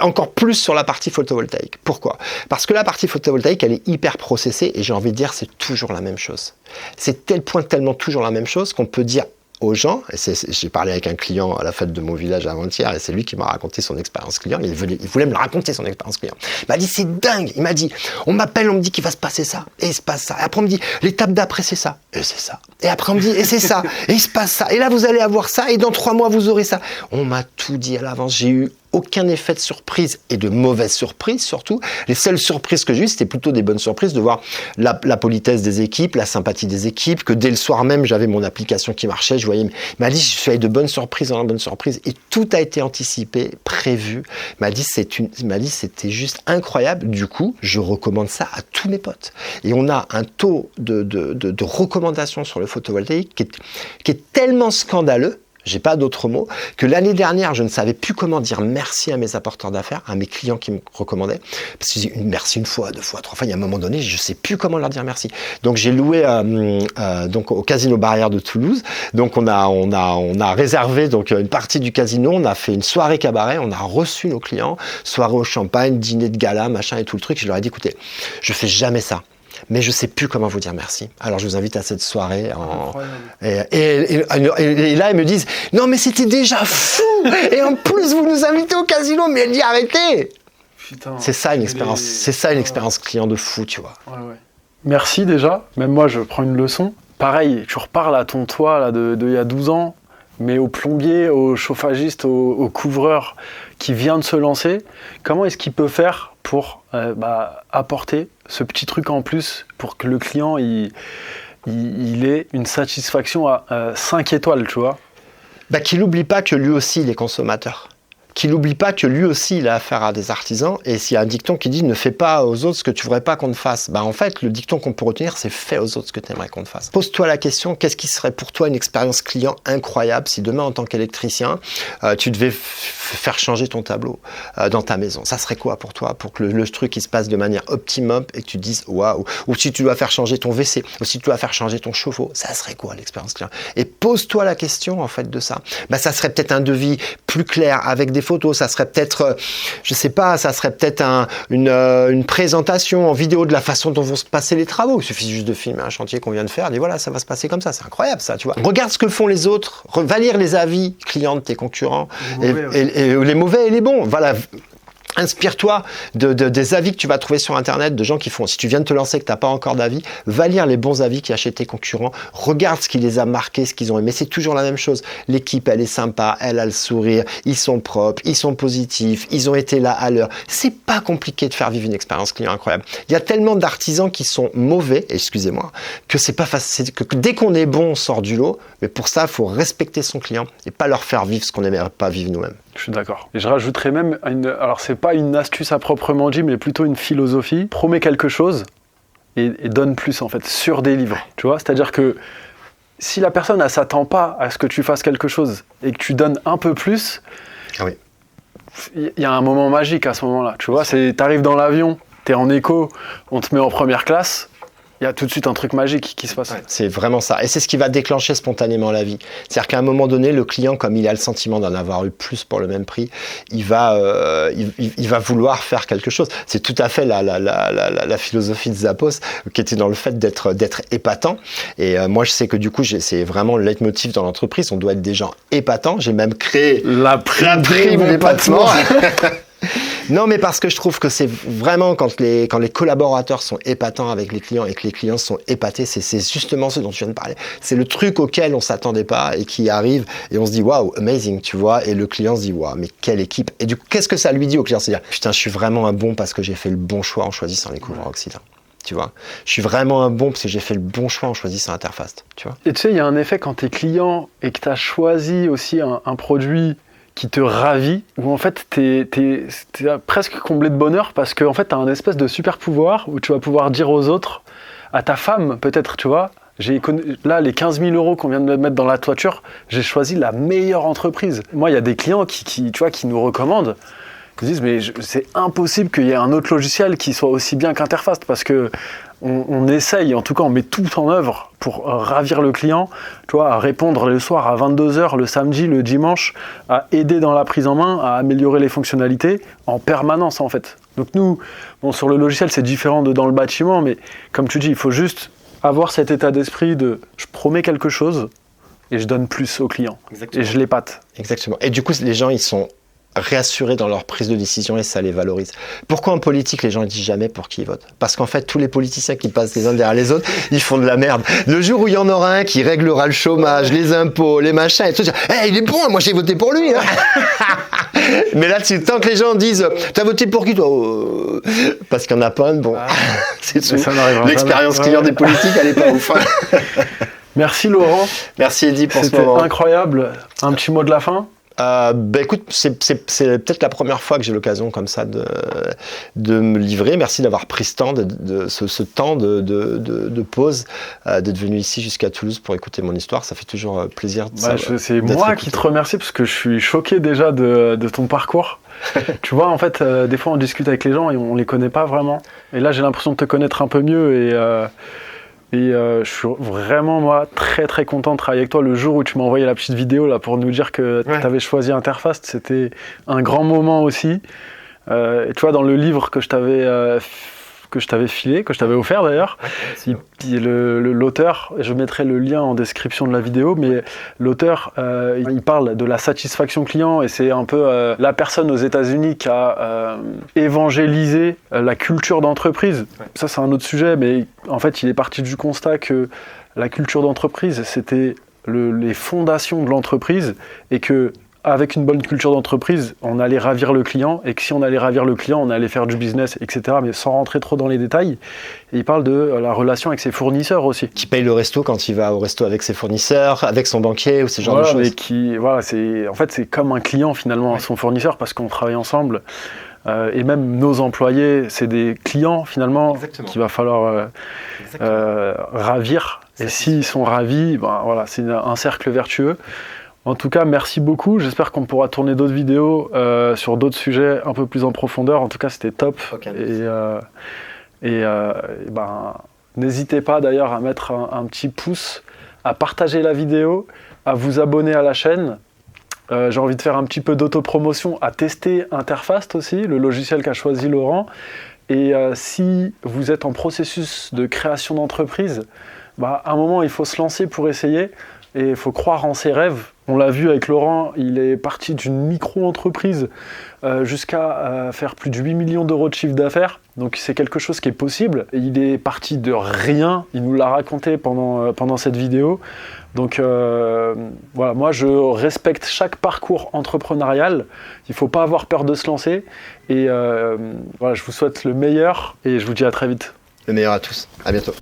Encore plus sur la partie photovoltaïque. Pourquoi ? Parce que la partie photovoltaïque, elle est hyper processée, et j'ai envie de dire, c'est toujours la même chose. C'est tellement toujours la même chose qu'on peut dire aux gens, et j'ai parlé avec un client à la fête de mon village avant-hier, et c'est lui qui m'a raconté son expérience client. Il voulait me raconter son expérience client. Il m'a dit, c'est dingue. Il m'a dit, on m'appelle, on me dit qu'il va se passer ça, et il se passe ça. Et après on me dit, l'étape d'après c'est ça, et c'est ça. Et après on me dit, et c'est ça, et il se passe ça. Et là vous allez avoir ça, et dans 3 mois vous aurez ça. On m'a tout dit à l'avance. J'ai eu aucun effet de surprise, et de mauvaise surprise surtout. Les seules surprises que j'ai eues, c'était plutôt des bonnes surprises, de voir la politesse des équipes, la sympathie des équipes, que dès le soir même, j'avais mon application qui marchait, je voyais, il m'a dit, je suis allé de bonnes surprises en bonnes surprises, et tout a été anticipé, prévu. Il m'a dit, c'était juste incroyable. Du coup, je recommande ça à tous mes potes. Et on a un taux de recommandation sur le photovoltaïque qui est tellement scandaleux, j'ai pas d'autres mots, que l'année dernière, je ne savais plus comment dire merci à mes apporteurs d'affaires, à mes clients qui me recommandaient, parce que je dis merci une fois, 2 fois, 3 fois, il y a un moment donné, je sais plus comment leur dire merci. Donc j'ai loué donc au Casino Barrière de Toulouse, donc on a réservé donc une partie du casino, on a fait une soirée cabaret, on a reçu nos clients, soirée au champagne, dîner de gala, machin et tout le truc, je leur ai dit écoutez, je fais jamais ça. Mais je sais plus comment vous dire merci. Alors je vous invite à cette soirée. Et là, ils me disent non, mais c'était déjà fou. Et en plus, vous nous invitez au casino, mais elle dit arrêtez. Putain, c'est ça une expérience. C'est ça une expérience client de fou, tu vois. Ouais. Merci déjà. Même moi, je prends une leçon. Pareil, tu reparles à ton toi là de il y a 12 ans, mais au plombier, au chauffagiste, au couvreur qui vient de se lancer. Comment est-ce qu'il peut faire pour apporter ce petit truc en plus pour que le client il ait une satisfaction à 5 étoiles, tu vois? Qu'il n'oublie pas que lui aussi il est consommateur. Qu'il n'oublie pas que lui aussi il a affaire à des artisans, et s'il y a un dicton qui dit ne fais pas aux autres ce que tu voudrais pas qu'on te fasse, en fait le dicton qu'on peut retenir c'est fais aux autres ce que tu aimerais qu'on te fasse. Pose-toi la question, qu'est-ce qui serait pour toi une expérience client incroyable si demain en tant qu'électricien tu devais faire changer ton tableau dans ta maison, ça serait quoi pour toi, pour que le truc il se passe de manière optimum et que tu te dises waouh, ou si tu dois faire changer ton WC, ou si tu dois faire changer ton chauffe-eau, ça serait quoi l'expérience client? Et pose-toi la question en fait de ça. Ça serait peut-être un devis plus clair avec des photos, ça serait peut-être, je sais pas, ça serait peut-être une présentation en vidéo de la façon dont vont se passer les travaux. Il suffit juste de filmer un chantier qu'on vient de faire, et voilà, ça va se passer comme ça, c'est incroyable ça, tu vois. Regarde ce que font les autres, va lire les avis clients de tes concurrents, et les mauvais et les bons, voilà. Inspire-toi des avis que tu vas trouver sur Internet, de gens qui font. Si tu viens de te lancer et que tu n'as pas encore d'avis, va lire les bons avis qui achètent tes concurrents. Regarde ce qui les a marqués, ce qu'ils ont aimé. C'est toujours la même chose. L'équipe, elle est sympa, elle a le sourire, ils sont propres, ils sont positifs, ils ont été là à l'heure. C'est pas compliqué de faire vivre une expérience client incroyable. Il y a tellement d'artisans qui sont mauvais, excusez-moi, que c'est pas facile. Que dès qu'on est bon, on sort du lot. Mais pour ça, il faut respecter son client et pas leur faire vivre ce qu'on n'aimerait pas vivre nous-mêmes. Je suis d'accord. Et je rajouterais même, alors c'est pas une astuce à proprement dit, mais plutôt une philosophie. Promets quelque chose et donne plus en fait, sur des livres. Tu vois, c'est-à-dire que si la personne ne s'attend pas à ce que tu fasses quelque chose et que tu donnes un peu plus, il y a un moment magique à ce moment-là. Tu vois, t'arrives dans l'avion, t'es en éco, on te met en première classe. Il y a tout de suite un truc magique qui se passe. Ouais, c'est vraiment ça. Et c'est ce qui va déclencher spontanément la vie. C'est-à-dire qu'à un moment donné, le client, comme il a le sentiment d'en avoir eu plus pour le même prix, il va vouloir faire quelque chose. C'est tout à fait la philosophie de Zappos, qui était dans le fait d'être épatant. Et moi, je sais que du coup, c'est vraiment le leitmotiv dans l'entreprise. On doit être des gens épatants. J'ai même créé la prime d'épatement. Non, mais parce que je trouve que c'est vraiment quand les collaborateurs sont épatants avec les clients et que les clients sont épatés, c'est justement ce dont tu viens de parler. C'est le truc auquel on s'attendait pas et qui arrive et on se dit waouh, amazing, tu vois, et le client se dit waouh, mais quelle équipe. Et du coup, qu'est-ce que ça lui dit au client? C'est-à-dire putain, je suis vraiment un bon parce que j'ai fait le bon choix en choisissant les couvreurs Occident. Tu vois, je suis vraiment un bon parce que j'ai fait le bon choix en choisissant Interfast. Tu vois. Et tu sais, il y a un effet quand tu es client et que tu as choisi aussi un produit qui te ravit, où en fait t'es presque comblé de bonheur parce que en fait t'as un espèce de super pouvoir où tu vas pouvoir dire aux autres, à ta femme peut-être, tu vois, là les 15 000 € qu'on vient de mettre dans la toiture, j'ai choisi la meilleure entreprise. Moi il y a des clients qui nous recommandent, qui disent mais c'est impossible qu'il y ait un autre logiciel qui soit aussi bien qu'Interfast parce que on essaye, en tout cas on met tout en œuvre pour ravir le client, tu vois, à répondre le soir à 22h, le samedi, le dimanche, à aider dans la prise en main, à améliorer les fonctionnalités en permanence en fait. Donc nous, sur le logiciel c'est différent de dans le bâtiment, mais comme tu dis, il faut juste avoir cet état d'esprit de je promets quelque chose et je donne plus au client. Exactement. Et je l'épate. Exactement. Et du coup les gens ils sont réassurés dans leur prise de décision et ça les valorise. Pourquoi en politique les gens ne disent jamais pour qui ils votent? Parce qu'en fait tous les politiciens qui passent les uns derrière les autres ils font de la merde. Le jour où il y en aura un qui réglera le chômage, les impôts, les machins et tout, il est bon, moi j'ai voté pour lui hein. Mais là tant que les gens disent t'as voté pour qui toi? Parce qu'il n'y en a pas un de bon. C'est tout. L'expérience client des politiques elle est pas ouf. Merci Laurent. Merci Eddy pour ce moment. C'était incroyable. Un petit mot de la fin? Écoute, c'est peut-être la première fois que j'ai l'occasion comme ça de me livrer. Merci d'avoir pris ce temps, ce temps de pause, d'être venu ici jusqu'à Toulouse pour écouter mon histoire. Ça fait toujours plaisir. C'est moi qui te remercie parce que je suis choqué déjà de ton parcours. Tu vois, en fait, des fois on discute avec les gens et on les connaît pas vraiment. Et là, j'ai l'impression de te connaître un peu mieux et je suis vraiment, moi, très très content de travailler avec toi. Le jour où tu m'as envoyé la petite vidéo là, pour nous dire que tu avais choisi Interfast, c'était un grand moment aussi. Et tu vois, dans le livre que je t'avais filé, que je t'avais offert d'ailleurs, l'auteur, je mettrai le lien en description de la vidéo, mais l'auteur, il parle de la satisfaction client et c'est un peu la personne aux États-Unis qui a évangélisé la culture d'entreprise. Ça, c'est un autre sujet, mais en fait, il est parti du constat que la culture d'entreprise, c'était les fondations de l'entreprise et que avec une bonne culture d'entreprise, on allait ravir le client et que si on allait ravir le client, on allait faire du business, etc. Mais sans rentrer trop dans les détails. Et il parle de la relation avec ses fournisseurs aussi. Qui paye le resto quand il va au resto avec ses fournisseurs, avec son banquier ou ce genre de choses. En fait, c'est comme un client finalement, son fournisseur, parce qu'on travaille ensemble. Et même nos employés, c'est des clients finalement qu'il va falloir ravir. Et s'ils sont ravis, c'est un cercle vertueux. En tout cas, merci beaucoup. J'espère qu'on pourra tourner d'autres vidéos sur d'autres sujets un peu plus en profondeur. En tout cas, c'était top. N'hésitez pas d'ailleurs à mettre un petit pouce, à partager la vidéo, à vous abonner à la chaîne. J'ai envie de faire un petit peu d'autopromotion, à tester Interfast aussi, le logiciel qu'a choisi Laurent. Et si vous êtes en processus de création d'entreprise, à un moment, il faut se lancer pour essayer. Et il faut croire en ses rêves. On l'a vu avec Laurent, il est parti d'une micro-entreprise jusqu'à faire plus de 8 millions d'euros de chiffre d'affaires. Donc c'est quelque chose qui est possible. Et il est parti de rien, il nous l'a raconté pendant cette vidéo. Donc moi je respecte chaque parcours entrepreneurial. Il ne faut pas avoir peur de se lancer. Et je vous souhaite le meilleur et je vous dis à très vite. Le meilleur à tous. À bientôt.